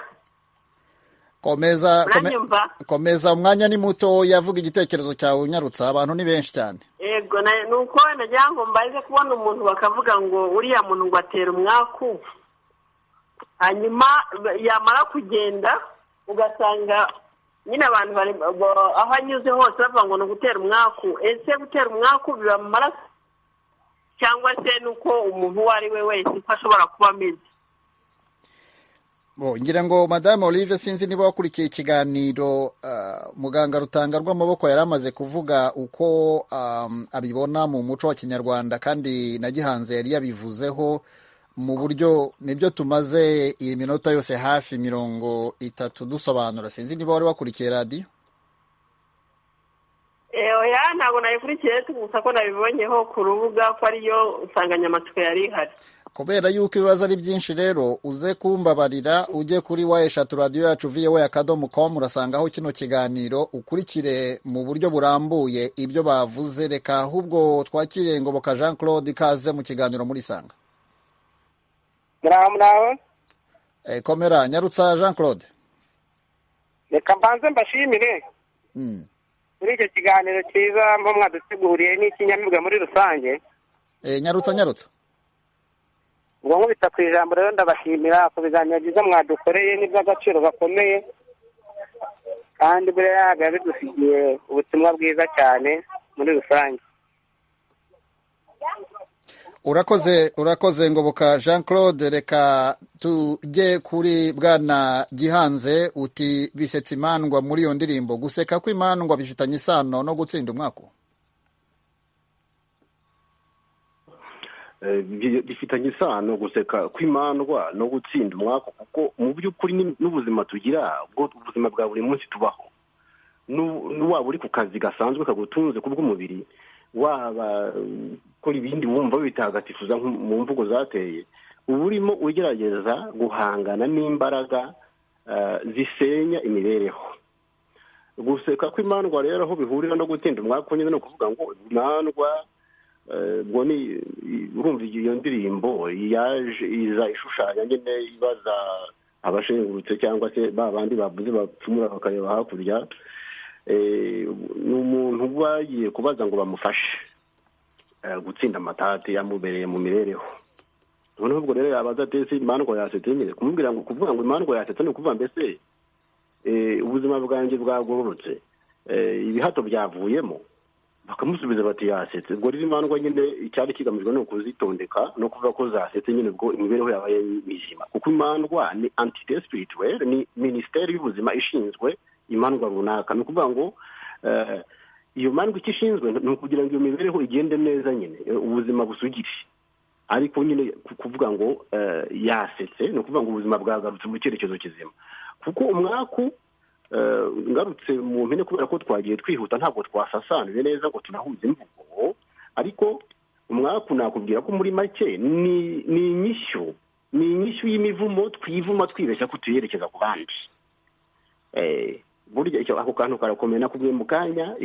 B: Komeza, umwanya ni muto, yavuga igitekerezo cyawe unyarutsa, abantu ni benshi cyane.
J: Yego nuko nagira ngo mbaze kubona umuntu bakavuga ngo uriya muntu ngo atera umwaku, hanyuma yamara kugenda ugasanga nyine abantu bari aho anyuze hose bavuga ngo ni ugutera umwaku. Ese gutera umwaku biba mu maraso cyangwa se nuko umuntu uwo ari we wese uko ashobora kuba ameze?
B: Ngira ngo Madame Olive, sinzi niba wakurikiye ikiganiro muganga Rutanga rw'amaboko yari amaze kuvuga uko abibona mu muco wa Kinyarwanda, kandi na Gihanze yari yabivuzeho mu buryo nibyo tumaze iyi minota yose hafi 30 dusobanura. Sinzi niba wari wakurikiye radio?
J: Oya, ntabwo nayikurikiye, gusa ko nabibonyeho ku rubuga ko ariyo insanganyamatsiko yari ihari.
B: Kubera yuko ibibazo ari byinshi rero uze kumbabarira, ujye kuri wa3 radio yacu voa.com, urasangaho kino kiganiro ukurikire mu buryo burambuye ibyo bavuze. Reka ahubwo twakire Ngoboka Jean Claude, ikaze mu kiganiro muri Sanga.
K: Muraho.
B: Komera, nyarutsa Jean Claude.
K: Reka mbanze mbashimire muri icyo kiganiro cyiza mbo mwaduteguriye n'ikinyamibwa muri rusange.
B: Nyarutsa.
K: Ngo nkubita ku ijambo rero ndabashimira ku biganiro byiza mwadukoreye n'iby'agaciro gakomeye, kandi buriya bidusigiye ubutumwa bwiza cyane muri rusange.
B: Urakoze Ngoboka Jean Claude. Reka tujye kuri bwana Gihanze. Uti bisetsa imandwa muri iyo ndirimbo, guseka kw'imandwa bifitanye isano no gutsinda umwako?
A: Bifitanye isano guseka kw'imandwa no gutsinda umwako, kuko mu by'ukuri n'ubuzima tugira, ubwo ubuzima bwa buri munsi tubaho, n'uwaba uri ku kazi gasanzwe kagutunze kubw'umubiri, waba ukora ibindi wumva bitagatifuza mu mvugo zateye, uba urimo ugerageza guhangana n'imbaraga zisenya imibereho. Guseka kw'imandwa rero aho bihurira no gutinda umwaka nyine no kuvuga ngo imandwa ubwo ni urumva iyo ndirimbo yaje iza ishushanya nyine ibaza abashengurutse cyangwa se ba bandi bavuze bapfumura bakareba hakurya, ni umuntu bagiye kubaza ngo bamufashe gutsinda amatati yamubereye mu mibereho. noneho ubwo rero yabaza atese imandwa yasetse nyine kumubwira ngo kuvuga ngo imandwa yasetse ni ukuvuga mbese ubuzima bwanjye bwagororotse, ibihato byavuyemo, bakamusubiza bati yasetse. ubwo rero imandwa nyine icyari kigamijwe ni ukuzitondeka no kuvuga ko zasetse nyine ubwo imibereho yabaye mizima, kuko imandwa ni entité spirituelle, ni minisiteri y'ubuzima ishinzwe imandwa runaka. ni ukuvuga ngo iyo mandwa icyo ishinzwe ni ukugira ngo iyo mibereho igende neza, nyine ubuzima busugire. ariko nyine kuvuga ngo yasetse ni ukuvuga ngo ubuzima bwagarutse mu cyerekezo kizima, kuko umwaku ngarutse mu mpine kubera ko twagiye twihuta ntabwo twasasanuye neza ngo tunahuze imvugo, ariko umwaku nakubwira ko muri make ni inyishyu y'imivumo twivuma twibeshya ko tuyerekeza ku bandi. burya ako kantu karakomeye nakubwiye mu kanya,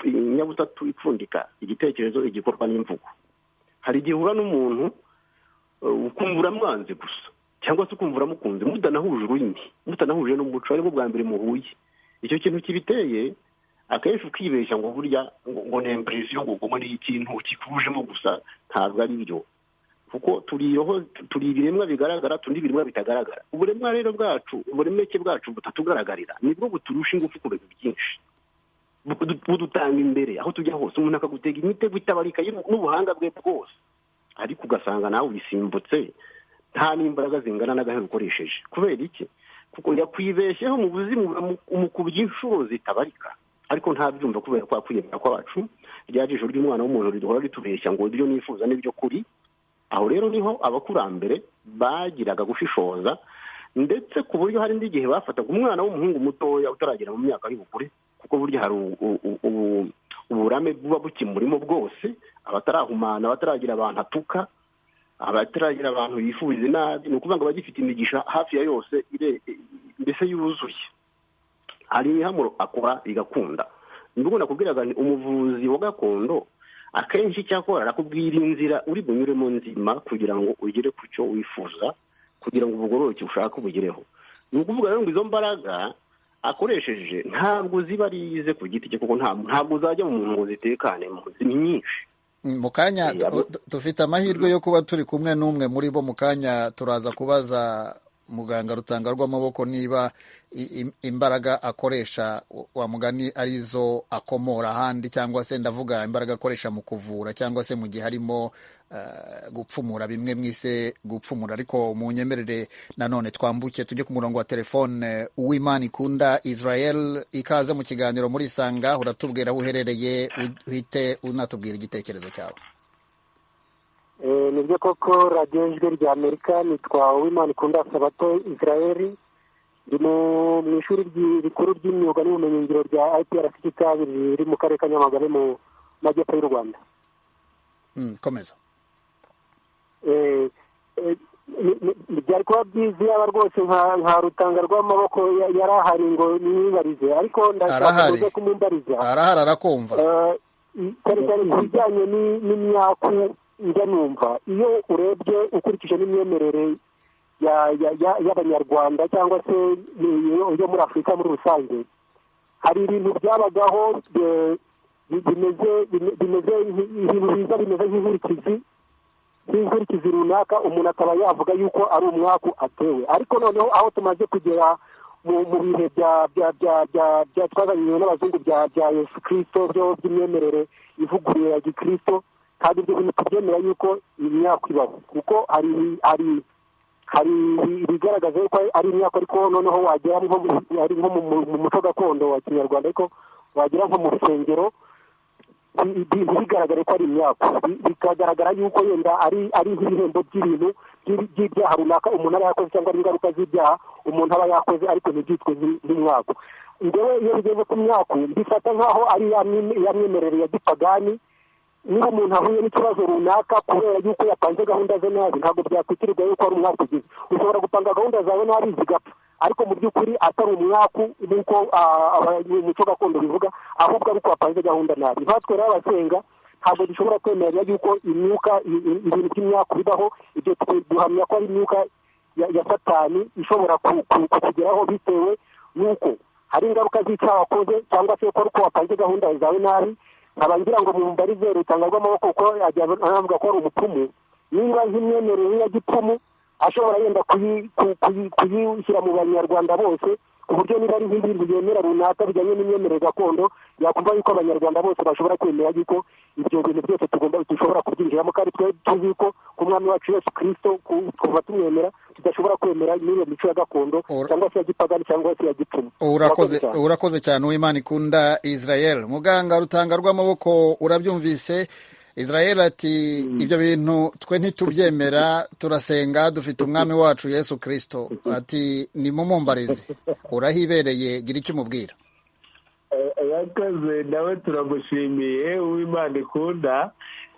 A: inyabutatu ipfundika igitekerezo, igikorwa n'imvugo. hari igihe uhura n'umuntu ukumva uramwanze gusa cyangwa se ukumva uramukunze mutanahuje ururimi, mutanahuje n'umuco, ariko bwa mbere muhuye. icyo kintu kibiteye akenshi ukibeshya ngo burya ngo ni impression ngo ni ikintu kikujemo gusa, ntabwo ari byo, kuko turi ibiremwa bigaragara, tundi ibiremwa bitagaragara. uburemwa rero bwacu, uburemeke bwacu butatugaragarira nibwo buturusha ingufu ku bintu byinshi, budutanga imbere aho tujya hose. umuntu akagutega imitego itabarika n'ubuhanga bwe bwose, ariko ugasanga nawe ubisimbutse nta n'imbaraga zingana n'agahe ukoresheje. kubera iki? kuko yakwibeshyeho mu buzima umukubye inshuro zitabarika, ariko ntabyumva kubera ko kwiyemera kwacu rya jisho ry'umwana w'umuntu riduhora ritubeshya ngo ibyo nifuza n'ibyo kuri. aho rero niho abakurambere bagiraga gushishoza, ndetse ku buryo hari n'igihe bafataga umwana w'umuhungu mutoya utaragera mu myaka y'ubukure, kuko burya hari uburame buba bukimurimo bwose, abatarahumana, abataragira abantu atuka, abataragira abantu bifuza inabi, ni ukuvuga ngo bagifite imigisha hafi ya yose mbese yuzuye. hari imihamuro akora igakunda. nubwo nakubwiraga ni umuvuzi wa gakondo, akenshi cyakora arakubwira inzira uri bunyuremo nzima kugira ngo ugere ku cyo wifuza, kugira ngo ubugororoke ushaka ubugereho. ni ukuvuga rero ngo izo mbaraga akoresheje ntabwo ziba ari ize ku giti cye, kuko ntabwo zajya mu muntu ngo zitekane, ni nyinshi.
B: mu kanya dufite amahirwe yo kuba turi kumwe n'umwe muri bo. mu kanya turaza kubaza muganga Rutanga rw'amaboko niba imbaraga akoresha wa mugani arizo akomora ahandi, cyangwa se ndavuga imbaraga akoresha mu kuvura, cyangwa se mu gihe harimo gupfumura, bimwe mwise gupfumura. ariko mu nyemerere nanone twambuke tujye ku murongo wa telefone. Uwimana ikunda Israel, ikaze mu kiganiro muri Isanga. uratubwira aho uherereye, uhite unatubwira igitekerezo cyawe.
H: nibyo koko radiyo ijwi rya Amerika. nitwa Uwimana ikunda Sabato Israel, ndi mu ishuri rikuru ry'imyuga n'ubumenyingiro rya IPRC Kabiri riri mu karere ka Nyamagabe mu majyepfo y'u Rwanda.
B: komeza.
H: byari kuba byiza yaba rwose nka Rutanga rw'amaboko yari ahari ngo nibarize, ariko ndashaka kuza kumumbariza.
B: arahari arakumva.
H: cyane cyane ku bijyanye n'imyaku njya numva, iyo urebye ukurikije n'imyemerere y'abanyarwanda cyangwa se yo muri Afurika muri rusange, hari ibintu byabagaho bimeze nk'inkurikizi runaka, umuntu akaba yavuga yuko ari umwaku atewe. ariko noneho aho tumaze kugera mu bihe bya twazanywe n'abazungu bya Yesu Kristo, byo by'imyemerere ivuguruye ya Gikristo, kandi ibyo bintu tubyemera yuko imyaka ibaho, kuko hari ibigaragaza yuko ari imyaka, ariko noneho wagera nko mu muco gakondo wa Kinyarwanda, ariko wagera nko mu rusengero bigaragare ko ari imyaka, bikagaragara yuko yenda ari nk'ibihembo by'ibintu by'ibyaha runaka umuntu aba yakoze, cyangwa ari ingaruka z'ibyaha umuntu aba yakoze, ariko ntibyitwe nk'imyaka. ngewe iyo bigeze ku myaka mbifata nk'aho ari ya myemerere ya gipagani
L: niba umuntu ahuye n'ikibazo runaka kubera yuko yapanze gahunda ze nabi ntabwo byakwitirirwa yuko ari umwaku ugize. Ushobora gupanga gahunda zawe nabi zigapfa ariko mu by'ukuri atari umwaku nk'uko umuco gakondo bivuga, ahubwo ari uko wapanze gahunda nabi. Nkatwe rero abasenga ntabwo dushobora kwemerera yuko imyuka ibintu by'imyaku bibaho. Ibyo duhamya ko ari imyuka ya satani ishobora kukugeraho bitewe n'uko hari ingaruka z'icyaha wakoze cyangwa se ko ari uko wapanze gahunda zawe nabi. nkaba ngira ngo mu mbarize rutanga rw'amaboko ko avuga ko ari umupfumu. Niba nk'imyemerere ya gipfumu ashobora yenda kuyishyira mu banyarwanda bose ku buryo niba ari nk'ibintu byemera runaka bijyanye n'imyemerere gakondo yakumva yuko abanyarwanda bose bashobora kwemera yuko ibyo bintu byose dushobora kubyinjiramo, kandi twe tuzi ko ku mwami wacu Yesu Kristo kuva tumwemera tudashobora kwemera n'iyo mico ya gakondo cyangwa se ya gipagani cyangwa se ya gipfumu.
B: Urakoze cyane Uwimana ikunda Israel. Muganga rutanga rw'amaboko urabyumvise. Israel ati ibyo bintu twe ntitubyemera, turasenga dufite umwami wacu Yesu Kristo. Ati nimumumbarize, urahibereye, gira icyo umubwira.
E: Yakoze nawe turamushimiye Uwimana ikunda.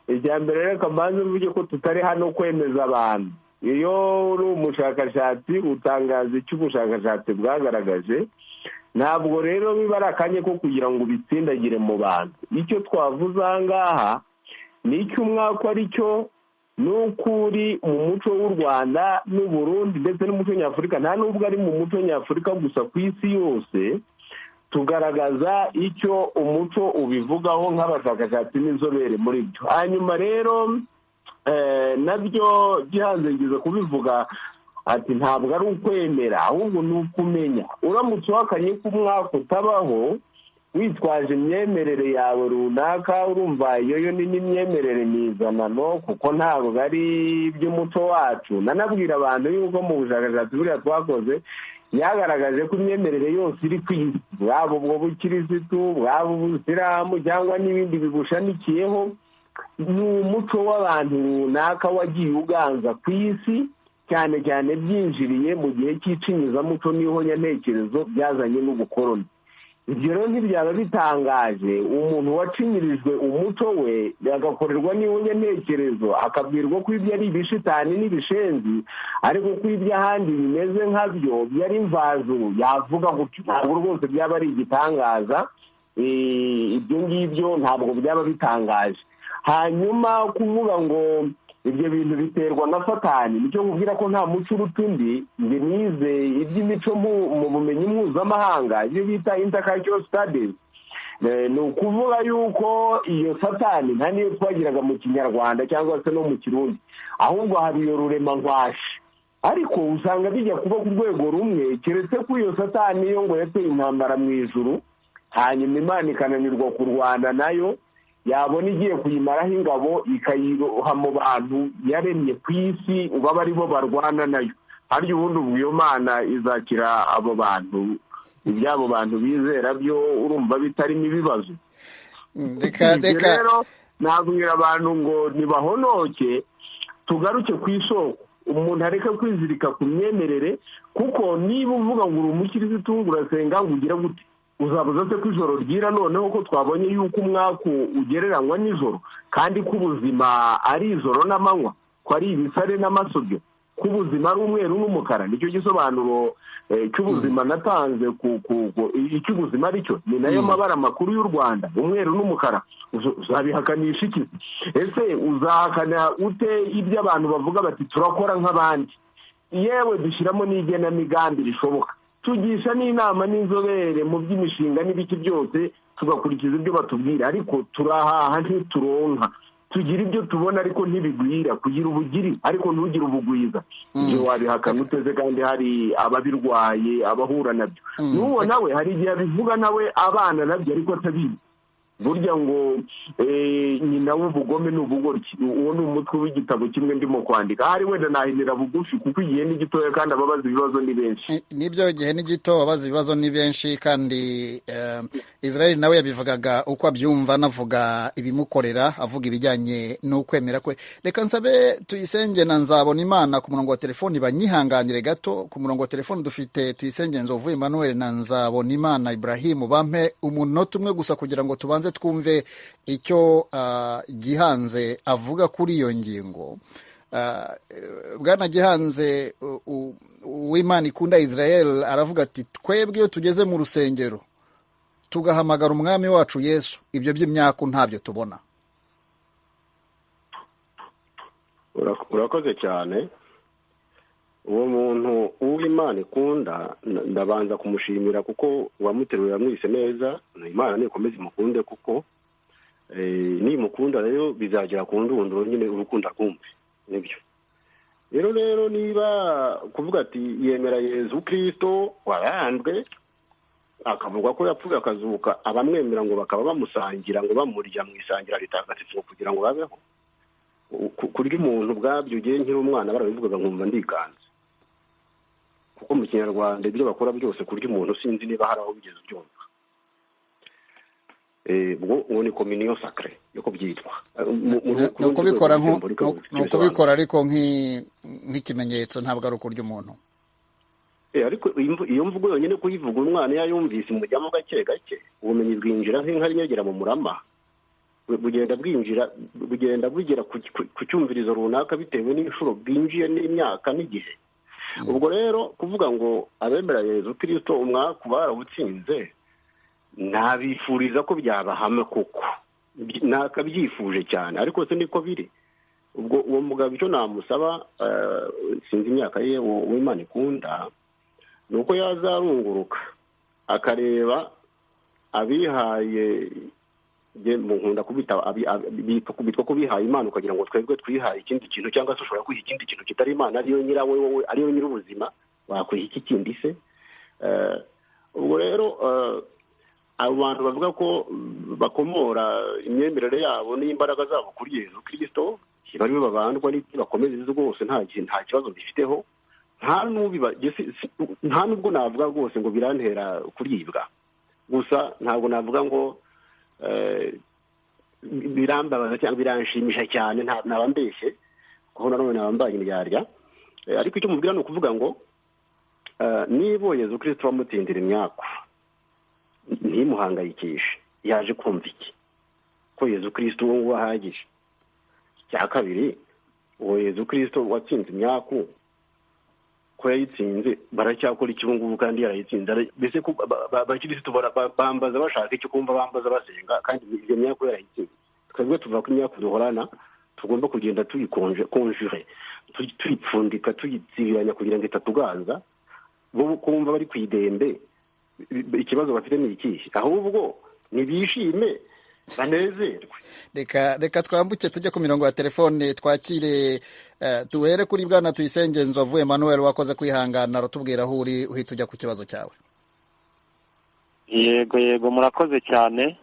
E: Ijya mbere reka mbanze mvuge ko tutari hano kwemeza abantu. Iyo uri umushakashatsi utangaza icyo ubushakashatsi bwagaragaje, ntabwo rero biba ari akanya ko kugira ngo ubitsindagire mu bantu. Icyo twavuze aha ngaha ni icy'umwaka ari cyo n'ukuri mu muco w'u Rwanda n'u Burundi ndetse n'umuco nyafurika, nta nubwo ari mu muco nyafurika gusa, ku isi yose tugaragaza icyo umuco ubivugaho nk'abashakashatsi n'inzobere muri byo. Hanyuma rero nabyo gihanze ngize kubivuga ati ntabwo ari ukwemera ahubwo ni ukumenya. Uramutse uhakanye ko umwaka utabaho witwaje imyemerere yawe runaka, urumva iyo ni n'imyemerere mizanano kuko ntabwo ari iby'umuco wacu. Nanabwira abantu yuko mu bushakashatsi buriya twakoze yagaragaje ko imyemerere yose iri ku isi, bwaba ubwo bukirisitu bwaba ubusiramu cyangwa n'ibindi bibushamikiyeho, ni umuco w'abantu runaka wagiye uganza ku isi, cyane cyane byinjiriye mu gihe cy'icinyizamuco n'ihonyantekerezo byazanye n'ubukoroni. Ibyo rero ntibyaba bitangaje umuntu wacinyirijwe umuco we agakorerwa n'ihonyantekerezo akabwirwa ko ibyo ari ibishitani n'ibishenzi, ariko ko ibyo ahandi bimeze nkabyo byari imvazuru, yavuga gutyo. Ntabwo rwose byaba ari igitangaza, ibyo ngibyo ntabwo byaba bitangaje. Hanyuma kuvuga ngo ibyo bintu biterwa na satani, nicyo nkubwira ko nta muco uruta undi. Njye nize iby'imico mu bumenyi mpuzamahanga, ibyo bita intercultural studies. Ni ukuvuga yuko iyo satani nta niyo twagiraga mu kinyarwanda cyangwa se no mu kirundi, ahubwo hari iyo rurema nkwashi, ariko usanga bijya kuba ku rwego rumwe, keretse ko iyo satani yo ngo yateye intambara mu ijuru hanyuma Imana ikananirwa kurwana nayo, yabona igiye kuyimaraho ingabo ikayiroha mu bantu yaremye ku isi, baba ari bo barwana nayo. Harya ubundi ubwo iyo Mana izakira abo bantu, iby'abo bantu bizera byo urumva bitarimo ibibazo. Rero nabwira abantu ngo nibahonoke, tugaruke ku isoko, umuntu areke kwizirika ku myemerere, kuko niba uvuga ngo uri umukirisitu urasenga ngo ugire gute, uzabuza se ko ijoro ryira, noneho ko twabonye yuko umwaka ugereranywa n'ijoro, kandi ko ubuzima ari ijoro n'amanywa, ko ari ibisare n'amasobyo, ko ubuzima ari umweru n'umukara. Nicyo gisobanuro cy'ubuzima natanze, icyo ubuzima ari cyo ni nayo mabara makuru y'u Rwanda, umweru n'umukara. Uzabihakanisha iki? Ese uzahakana ute ibyo abantu bavuga bati turakora nk'abandi? Yewe dushyiramo n'igenamigambi rishoboka, tugisha n'inama n'inzobere mu by'imishinga n'ibiki byose, tugakurikiza ibyo batubwira, ariko turahaha ntituronka. Tugira ibyo tubona ariko ntibigwira, kugira ubugiri ariko ntugire ubugwiza. Ibyo wabihakana uteze, kandi hari ababirwaye, abahura nabyo. N'uwo nawe hari igihe abivuga nawe abana nabyo ariko atabizi. Burya ngo nyina w'ubugome ni ubugoryi. Uwo ni umutwe w'igitabo kimwe ndimo kwandika. Ahari wenda nahinira bugufi kuko igihe ni gitoya kandi ababaza ibibazo ni benshi. Nibyo, igihe ni gito, ababaza ibibazo ni benshi, kandi Israel nawe yabivugaga uko abyumva, anavuga ibimukorera, avuga ibijyanye n'ukwemera kwe. Reka nsabe Tuyisenge na Nzabonimana ku murongo wa telefoni banyihanganire gato. Ku murongo wa telefoni dufite Tuyisenge Nzovu Emmanuel na Nzabonimana Ibrahim. Bampe umunota umwe gusa kugira ngo tubanze
B: tubanze twumve icyo Gihanze avuga kuri iyo ngingo. Bwana Gihanze, uwimana ikunda Israel aravuga ati twebwe iyo tugeze mu rusengero tugahamagara umwami wacu Yesu, ibyo by'imyaku ntabyo tubona.
A: Urakoze cyane. Uwo muntu uw'Imana ikunda ndabanza kumushimira kuko wamuteruye yamwise neza. Imana nikomeze imukunde kuko nimukunda rero bizagera ku ndunduro nyine urukundo rwumve nibyo. Rero niba kuvuga ati yemera Yezu Kristo wayanzwe akavuga ko yapfuye akazuka, abamwemera ngo bakaba bamusangira ngo bamurya mu isangira ritagatifu kugira ngo babeho. Kurya umuntu ubwabyo ugiye nkiri umwana barabivugaga nkumva ndikanze, kuko mu Kinyarwanda ibyo bakora byose kurya umuntu sinzi niba hari aho bigeze byumva. Ngo ni communion sacrée yo kubyitwa,
B: nuko bikora ariko nk'ikimenyetso, ntabwo ari ukurya umuntu.
A: Ariko iyo mvugo yonyine kuyivuga umwana yayumvise mujyamo gake gake, ubumenyi bwinjira nk'inka nyegera mu murama, bugenda bugera ku cyumvirizo runaka bitewe n'inshuro bwinjiye n'imyaka n'igihe. Ubwo rero kuvuga ngo abemera Yezu Kristo umwaku barawutsinze, nabifuriza ko byabahama kuko nakabyifuje cyane, ariko se niko biri. Ubwo uwo mugabo icyo namusaba, sinzi imyaka ye w'Imana ikunda, nuko yazarunguruka akareba abihaye, nkunda kubitwa ko bihaye Imana, ukagira ngo twebwe twihaye ikindi kintu, cyangwa se ushobora kwiha ikindi kintu kitari Imana ariyo nyirawe, wowe ariyo nyir'ubuzima, wakwiha iki kindi se? Ubwo rero abo bantu bavuga ko bakomora imyemerere yabo n'imbaraga zabo kuri Yezu Kristo, bari babandwa n'iki bakomeza rwose nta kibazo bifiteho, nta nubwo navuga rwose ngo birantera kuribwa, gusa ntabwo navuga ngo birambabaza cyangwa biranshimisha cyane, naba mbeshye kuko nanone naba mbaye imyarya. Ariko icyo mubwira ni ukuvuga ngo niba Yezu Kristo bamutindira imyaku ntimuhangayikishe, yaje kumva iki? Ko Yezu Kristo uwo nguwo ahagije. Cya kabiri, uwo Yezu Kristo watsinze imyaku ko yayitsinze, baracyakora iki ubu ngubu kandi yarayitsinze? Mbese abakirisitu bambaza bashaka icyo kumva, bambaza basenga, kandi iyo myaka yarayitsinze. Twebwe tuvuga ko imyaka duhorana tugomba kugenda tuyikonjure, tuyipfundika, tuyitsibiranya kugira ngo itatuganza. Bo kumva bari ku idembe, ikibazo bafite ni ikihe? Ahubwo nibishime banezerwe.
B: Reka twambuke tujye ku mirongo ya telefone, twakire duhere kuri Bwana Tuyisenge Nzovu Emmanuel, wakoze kwihangana, aratubwira aho uri, uhita ujya ku kibazo cyawe.
M: Yego murakoze cyane.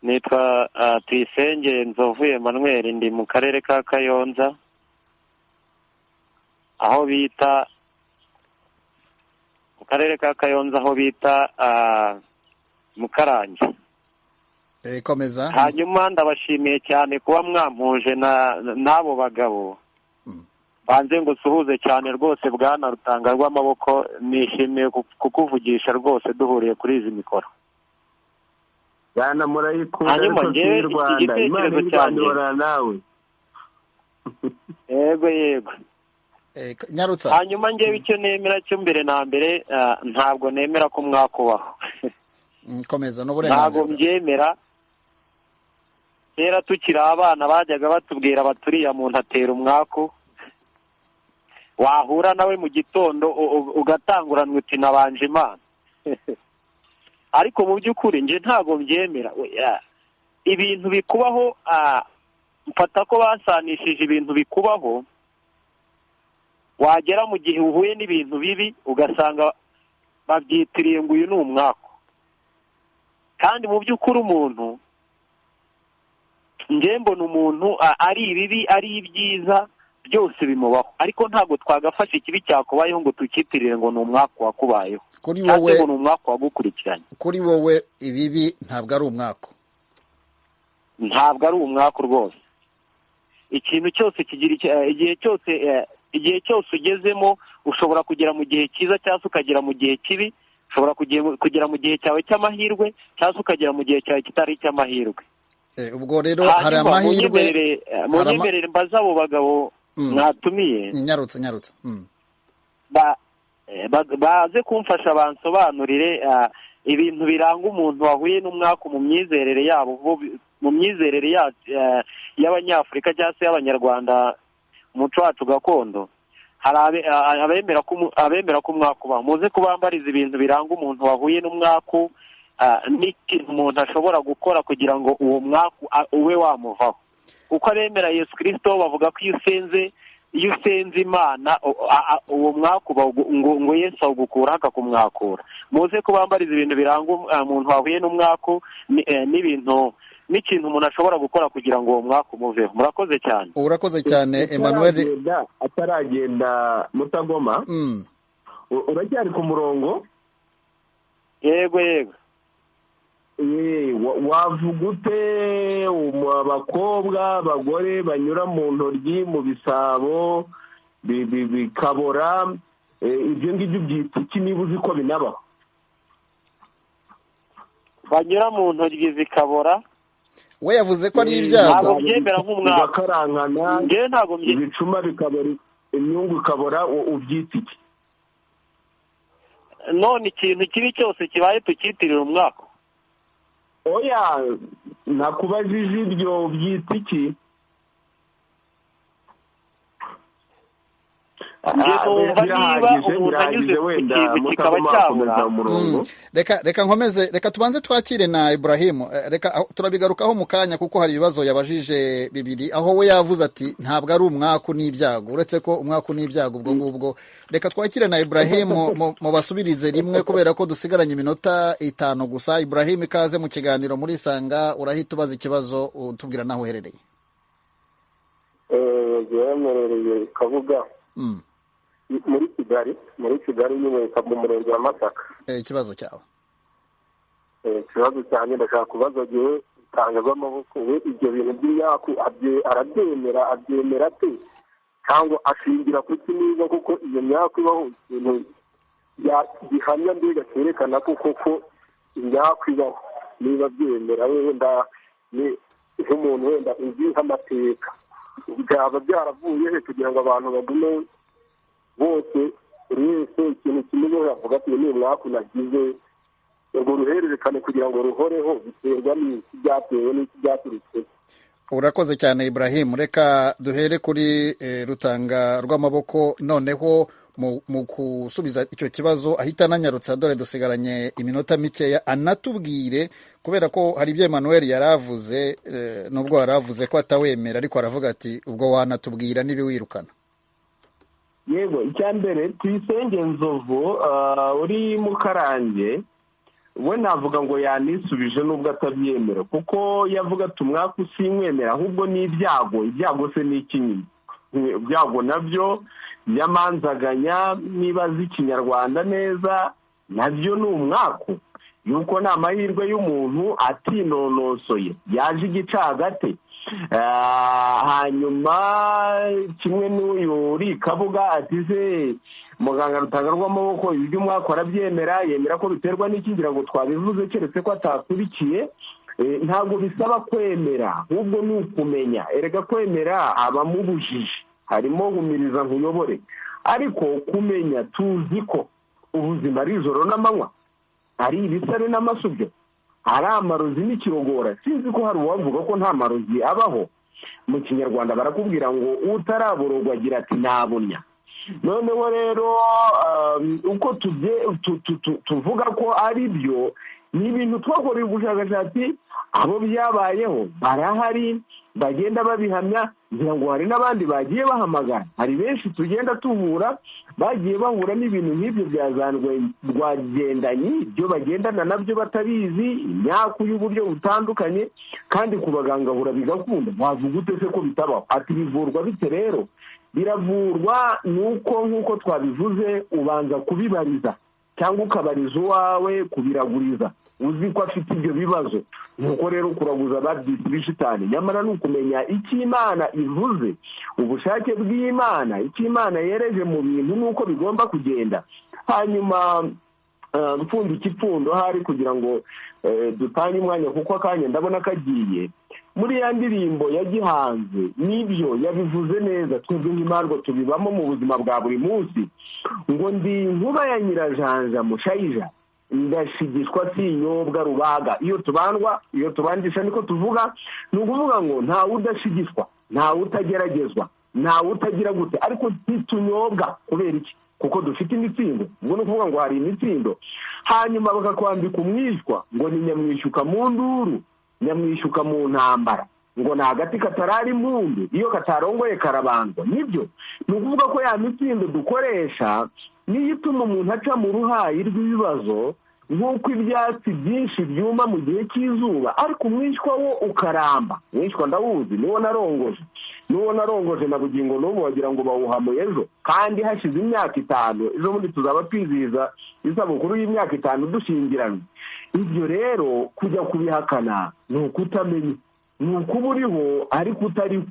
M: Nitwa Tuyisenge Nzovu Emmanuel, ndi mu karere ka Kayonza, aho bita Mukarange.
B: Komeza.
M: Hanyuma ndabashimiye cyane kuba mwampuje n'abo bagabo. Banze ngo suhuze cyane rwose Bwana Rutanga rw'amaboko, nishimiye kukuvugisha rwose duhuriye kuri izi mikoro.
E: Bwana murayikunda ariko si Rwanda, Imana irwandura nawe.
M: Yego.
B: Nyarutsa.
M: Hanyuma ngewe icyo nemera cyo mbere na mbere, ntabwo nemera ko mwakubaho.
B: Komeza n'uburenganzira.
M: Ntabwo mbyemera. Kera tukiri abana bajyaga batubwira baturiya muntu atera umwaku, wahura nawe mu gitondo ugatanguranwa uti nabanje Imana. Ariko mu by'ukuri nje ntabwo mbyemera. Ibintu bikubaho, mfata ko basanishije ibintu bikubaho, wagera mu gihe uhuye n'ibintu bibi ugasanga babyitiriye ngo uyu ni umwaku. Kandi mu by'ukuri umuntu, nge mbona umuntu ari ibibi ari ibyiza byose bimubaho, ariko ntabwo twagafasha ikibi cyakubayeho ngo tukitirire ngo ni umwaku wakubayeho, cyangwa ngo ni umwaku wagukurikiranye. Kuri
B: wowe ibibi ntabwo ari umwaku?
M: Ntabwo ari umwaku rwose. Ikintu cyose kigira igihe cyose ugezemo, ushobora kugera mu gihe cyiza cyangwa se ukagera mu gihe kibi, ushobora kugera mu gihe cyawe cy'amahirwe cyangwa se ukagera mu gihe cyawe kitari icy'amahirwe.
B: Ubwo rero hari amahirwe.
M: Munyemerere mbaza abo bagabo mwatumiye.
B: Nyarutse.
M: Baze kumfasha bansobanurire ibintu biranga umuntu wahuye n'umwaka mu myizerere yabo, mu myizerere y'abanyafurika cyangwa se y'abanyarwanda, umuco wacu gakondo. Hari abemera ko umwaka ubaho. Muze kubambariza ibintu biranga umuntu wahuye n'umwaka, n'ikintu umuntu ashobora gukora kugira ngo uwo mwaka ube wamuvaho. Kuko abemera Yesu Kristo bavuga ko iyo usenze Imana uwo mwaka uba ngo Yesu awugukura akakumwakura. Muze kubambariza ibintu biranga umuntu wahuye n'umwaka, n'ikintu umuntu ashobora gukora kugira ngo uwo mwaka umuveho. Murakoze cyane.
B: Urakoze cyane Emmanuel.
E: Ataragenda Mutagoma, uracyari ku murongo?
M: Yego.
E: Wavuga ute abakobwa abagore banyura mu ntoryi mu bisabo bikabora, ibyo ngibyo byitwa iki niba uzi ko binabaho?
M: Banyura mu ntoryi zikabora,
B: we yavuze ko ari ibyago.
M: Ntabwo byemera nk'umwaka.
E: Bigakarankana, ibicuma bikabora, imyungu ikabora, ubyita iki?
M: None ikintu kibi cyose kibaye tukitirira umwaka?
E: Oya, nakubajije ibyo byita iki?
B: Reka tubanze twakire na Ibrahimu. Reka turabigarukaho mu kanya kuko hari ibibazo yabajije bibiri, aho we yavuze ati ntabwo ari umwaku n'ibyago, uretse ko umwaku n'ibyago ubwo ngubwo. Reka twakire na Ibrahimu mu basubirize rimwe kubera ko dusigaranye iminota 5 gusa. Ibrahimu, ikaze mu kiganiro muri Sanga, urahita ubaza ikibazo utubwira naho uherereye.
L: Yemerereye Kabuga muri Kigali nyine mu murenge wa Masaka.
B: Ikibazo cyawe?
L: Ikibazo cyane ndashaka kubaza gihe itangirwa amaboko, we ibyo bintu by'imyaku arabyemera ate, cyangwa ashingira ku kiniza kuko iyo myaku ibaho ikintu gihamya mbega cyerekana ko koko imyaku ibaho, niba byemera wenda ni nk'umuntu wenda uzi nk'amateka byaba byaravuye he kugira ngo abantu bagume bose buri wese ikintu kimwe yavuga ati ni umwaka nagize, urwo ruhererekane kugira ngo ruhoreho biterwa n'iki byatewe n'iki byaturutse.
B: Urakoze cyane Ibrahimu. Reka duhere kuri Rutanga rw'amaboko, noneho mu kusubiza icyo kibazo ahita ananyarutsa, dore dusigaranye iminota mikeya, anatubwire kubera ko hari ibyo Emmanuel yaravuze, nubwo yaravuze ko atawemera ariko aravuga ati ubwo wanatubwira n'ibiwirukana.
E: Yego, icyambere Tuyisenge Nzovu uri mu Karange, we navuga ngo yanisubije nubwo atabyemera, kuko yavuga ati umwaka usimwemera ahubwo ni ibyago se ni iki? Ibyago nabyo yamanzaganya, niba azi Ikinyarwanda neza, nabyo ni umwaku, yuko ni amahirwe y'umuntu atinonosoye yaje igicagate. Hanyuma kimwe n'uyu uri Kabuga ati se muganga Rutanga rw'amaboko iby'umwaka arabyemera, yemera ko biterwa n'ikingira ngo twabivuze keretse ko atakurikiye. Ntabwo bisaba kwemera, ahubwo ni ukumenya. Erega kwemera abamubujije harimo humiriza nkuyobore, ariko kumenya tuzi ko ubuzima ari ijoro n'amanywa, ari ibisare n'amasubyo, hari amarozi n'ikirogora. Sinzi ko hari uwavuga ko nta marozi abaho. Mu Kinyarwanda barakubwira ngo utarabororwa agira ati nabunya. Noneho rero uko tuvuga ko ari byo, ni ibintu twakoreye ubushakashatsi, abo byabayeho barahari bagenda babihamya, ngira ngo hari n'abandi bagiye bahamagara. Hari benshi tugenda tuhura bagiye bahura n'ibintu nk'ibyo bya rwagendanyi, ibyo bagendana nabyo batabizi, imyaku y'uburyo butandukanye, kandi ku baganga hura bigakunda. Wavuga ute se ko bitabaho? Ati bivurwa bite rero? Biravurwa nuko nk'uko twabivuze ubanza kubibariza cyangwa ukabariza uwawe kubiraguriza, uzi ko afite ibyo bibazo. Nuko rero kuraguza babyita ibishitani. Nyamara ni ukumenya icyo Imana ivuze, ubushake bw'Imana, icyo Imana yereje mu bintu nuko bigomba kugenda. Hanyuma mpfundika ipfundo hari kugira ngo dutange umwanya kuko akanya ndabona kagiye. Muri ya ndirimbo ya Gihanze nibyo yabivuze neza, twebwe nk'imarwa tubibamo mu buzima bwa buri munsi, ngo ndi inkuba ya Nyirajanja Mushayija ndashigishwa sinyobwa rubaga. Iyo tubandisha niko tuvuga, ni ukuvuga ngo ntawe udashigishwa, ntawe utageragezwa, ntawe utagira gute, ariko ntitunyobwa. Kubera iki? kuko dufite imitsindo. ubwo ni ukuvuga ngo hari imitsindo, hanyuma bakakwambika umwishywa ngo ni nyamwishyuka mu nduru, nyamwishyuka mu ntambara, ngo ni agati katarara impundu, iyo katarongoye karabandwa. Nibyo ni ukuvuga ko ya mitsindo dukoresha niyo ituma umuntu aca mu ruhayi rw'ibibazo, nk'uko ibyatsi byinshi byuma mu gihe cy'izuba, ariko umwishywa wo ukaramba. umwishywa ndawuzi, niwo narongoje na bugingo n'ubu wagira ngo bawuhamuye ejo, kandi hashize imyaka 5. ejo bundi tuzaba twizihiza isabukuru y'imyaka 5 dushyingiranywe. ibyo rero kujya kubihakana ni ukutamenya, ni ukuba uriho ariko utariho.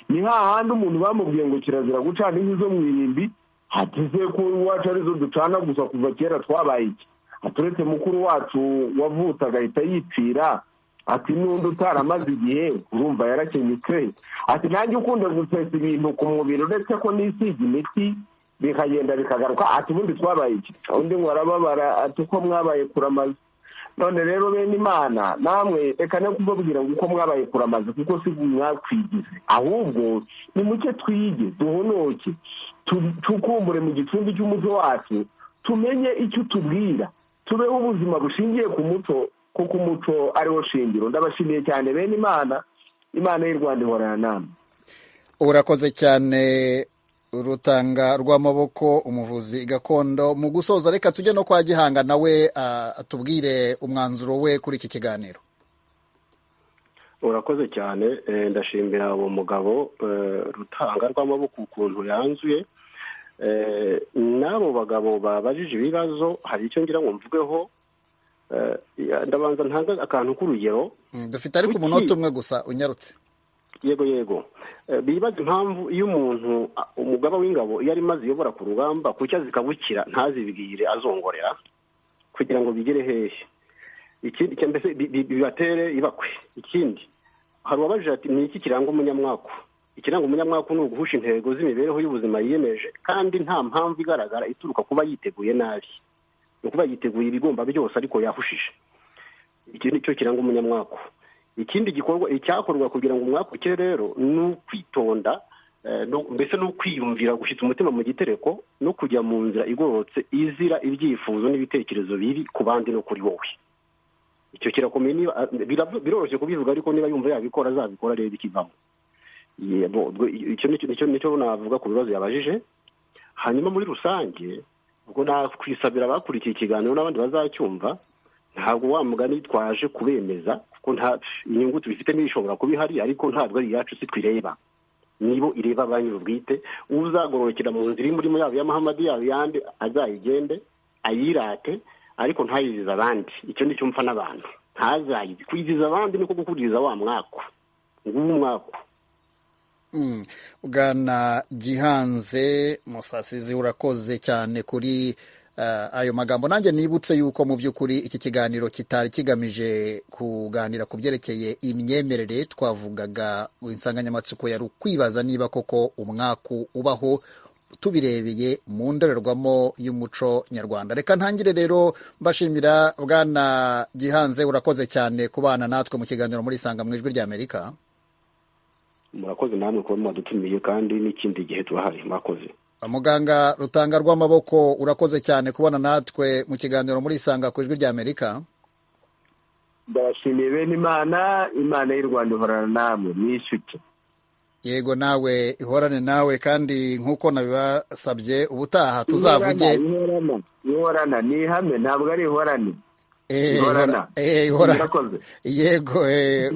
E: ni hahandi umuntu bamubwiye ngo kirazira gucana inkwi zo mu irimbi, hateze ko iwacu arizo ducana gusa kuva kera twabaye iki? aturetse mukuru wacu wavutse agahita yipfira, ati n'undi utaramaze igihe urumva yarakenyutse, ati nanjye ukunda gusesa ibintu ku mubiri uretse ko nisiga imiti bikagenda bikagaruka, ati ubundi twabaye iki? undi ngo arababara, ati ko mwabaye kuramaze. none rero bene Imana namwe reka ne kubabwira ngo uko mwabaye kuramaze, kuko si mwakwigize, ahubwo ni muke twige, duhonoke, tukumbure mu gicumbi cy'umuco wacu, tumenye icyo tubwira, tubeho ubuzima bushingiye ku muco, kuko umuco ariwo shingiro. ndabashimiye cyane bene Imana. Imana y'u Rwanda ihorana namwe.
B: urakoze cyane Rutanga rw'amaboko, umuvuzi gakondo. mu gusoza reka tujye no kwa Gihanga nawe atubwire umwanzuro we kuri iki kiganiro.
A: urakoze cyane. ndashimira uwo mugabo Rutanga rw'amaboko ukuntu yanzuye. n'abo bagabo babajije ibibazo hari icyo ngira ngo mvugeho. ndabanza ntanga akantu k'urugero.
B: dufite ariko umunota umwe gusa, unyarutse.
A: yego bibaza impamvu iyo umuntu umugaba w'ingabo iyo ari maze iyobora ku rugamba kucya zikabukira ntazibwire azongorera kugira ngo bigere hehe. ikindi mbese bibatere ibakwe. ikindi hari uwabajije ati ni iki kiranga umunyamwaku? ikiranga umunyamwaku ni uguhusha intego z'imibereho y'ubuzima yiyemeje, kandi nta mpamvu igaragara ituruka kuba yiteguye nabi, ni ukuba yiteguye ibigomba byose ariko yahushije. iki ni cyo kiranga umunyamwaku. ikindi gikorwa icyakorwa kugira ngo umwaka ukire rero ni ukwitonda, mbese no kwiyumvira, gushyitsa umutima mu gitereko, no kujya mu nzira igororotse izira ibyifuzo n'ibitekerezo bibi ku bandi no kuri wowe. icyo kirakomeye. biroroshye kubivuga, ariko niba yumva yabikora azabikora, rero ikivamo. icyo nicyo navuga ku bibazo yabajije. hanyuma muri rusange ubwo nakwisabira abakurikiye ikiganiro n'abandi bazacyumva, ntabwo wa mugani twaje kubemeza, kuko nta inyungu tubifitemo ishobora kuba ihari, ariko ntabwo ari iyacu, si twireba, nibo ireba ba nyir'ubwite. uzagororokera mu nzira irimo yabo ya Muhamadi yabo yandi azayigende ayirate, ariko ntayiziza abandi. icyo nicyo mpfa n'abantu, ntazayizi. kwiziza abandi niko gukuriza wa mwako, nguwo umwako.
B: Bwana Gihanze Musasizi, urakoze cyane kuri ayo magambo. nanjye nibutse yuko mu by'ukuri iki kiganiro kitari kigamije kuganira ku byerekeye imyemerere. twavugaga insanganyamatsiko yari ukwibaza niba koko umwaku ubaho tubirebeye mu ndorerwamo y'umuco nyarwanda. reka ntangire rero mbashimira. Bwana Gihanze, urakoze cyane kubana natwe mu kiganiro muri Isanga mu Ijwi ry'Amerika.
A: murakoze namwe kuba mwadutumiye, kandi n'ikindi gihe turahari. murakoze.
B: Muganga Rutanga rw'amaboko, urakoze cyane kubona natwe mu kiganiro muri Isanga ku Ijwi ry'Amerika.
E: ndabashimiye bene Imana. Imana y'u Rwanda ihorana namwe, mwishyuke.
B: yego nawe ihorane nawe, kandi nk'uko nabibasabye ubutaha tuzavuge.
E: ihorana ni ihame, ntabwo ari ihorane.
B: yego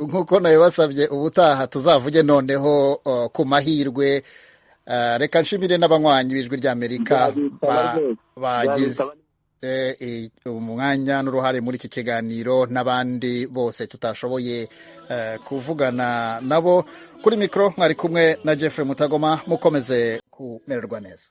B: nk'uko nabibasabye ubutaha tuzavuge noneho ku mahirwe. reka nshimire n'abanywanyi b'Ijwi ry'Amerika bagize umwanya n'uruhare muri iki kiganiro, n'abandi bose tutashoboye kuvugana nabo. kuri mikoro mwari kumwe na Jeffrey Mutagoma. mukomeze kumererwa neza.